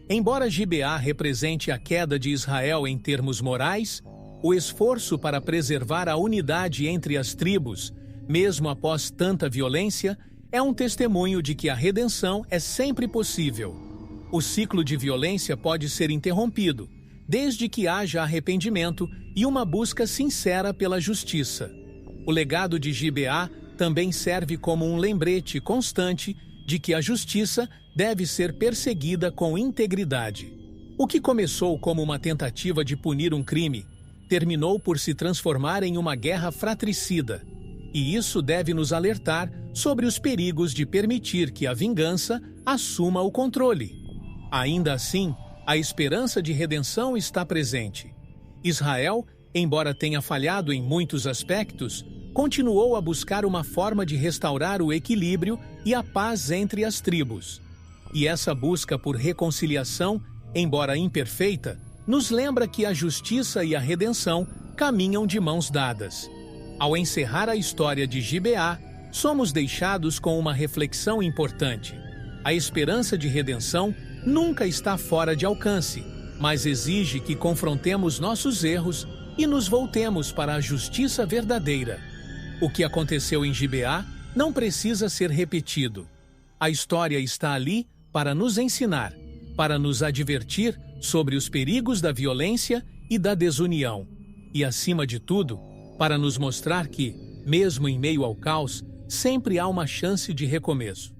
Embora Gibeá represente a queda de Israel em termos morais, o esforço para preservar a unidade entre as tribos, mesmo após tanta violência, é um testemunho de que a redenção é sempre possível. O ciclo de violência pode ser interrompido, desde que haja arrependimento e uma busca sincera pela justiça. O legado de Gibeá também serve como um lembrete constante de que a justiça deve ser perseguida com integridade. O que começou como uma tentativa de punir um crime, terminou por se transformar em uma guerra fratricida. E isso deve nos alertar sobre os perigos de permitir que a vingança assuma o controle. Ainda assim, a esperança de redenção está presente. Israel, embora tenha falhado em muitos aspectos, continuou a buscar uma forma de restaurar o equilíbrio e a paz entre as tribos. E essa busca por reconciliação, embora imperfeita, nos lembra que a justiça e a redenção caminham de mãos dadas. Ao encerrar a história de Gibeá, somos deixados com uma reflexão importante. A esperança de redenção nunca está fora de alcance, mas exige que confrontemos nossos erros e nos voltemos para a justiça verdadeira. O que aconteceu em Gibeá não precisa ser repetido. A história está ali para nos ensinar, para nos advertir sobre os perigos da violência e da desunião. E, acima de tudo, para nos mostrar que, mesmo em meio ao caos, sempre há uma chance de recomeço.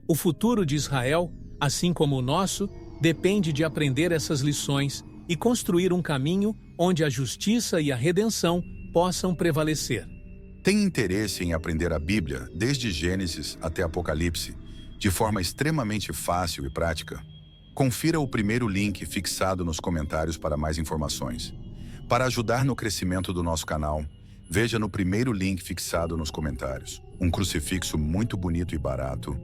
O futuro de Israel, assim como o nosso, depende de aprender essas lições e construir um caminho onde a justiça e a redenção possam prevalecer. Tem interesse em aprender a Bíblia, desde Gênesis até Apocalipse, de forma extremamente fácil e prática? Confira o primeiro link fixado nos comentários para mais informações. Para ajudar no crescimento do nosso canal, veja no primeiro link fixado nos comentários. Um crucifixo muito bonito e barato.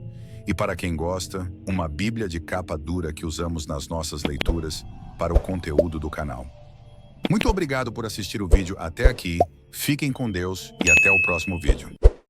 E para quem gosta, uma Bíblia de capa dura que usamos nas nossas leituras para o conteúdo do canal. Muito obrigado por assistir o vídeo até aqui. Fiquem com Deus e até o próximo vídeo.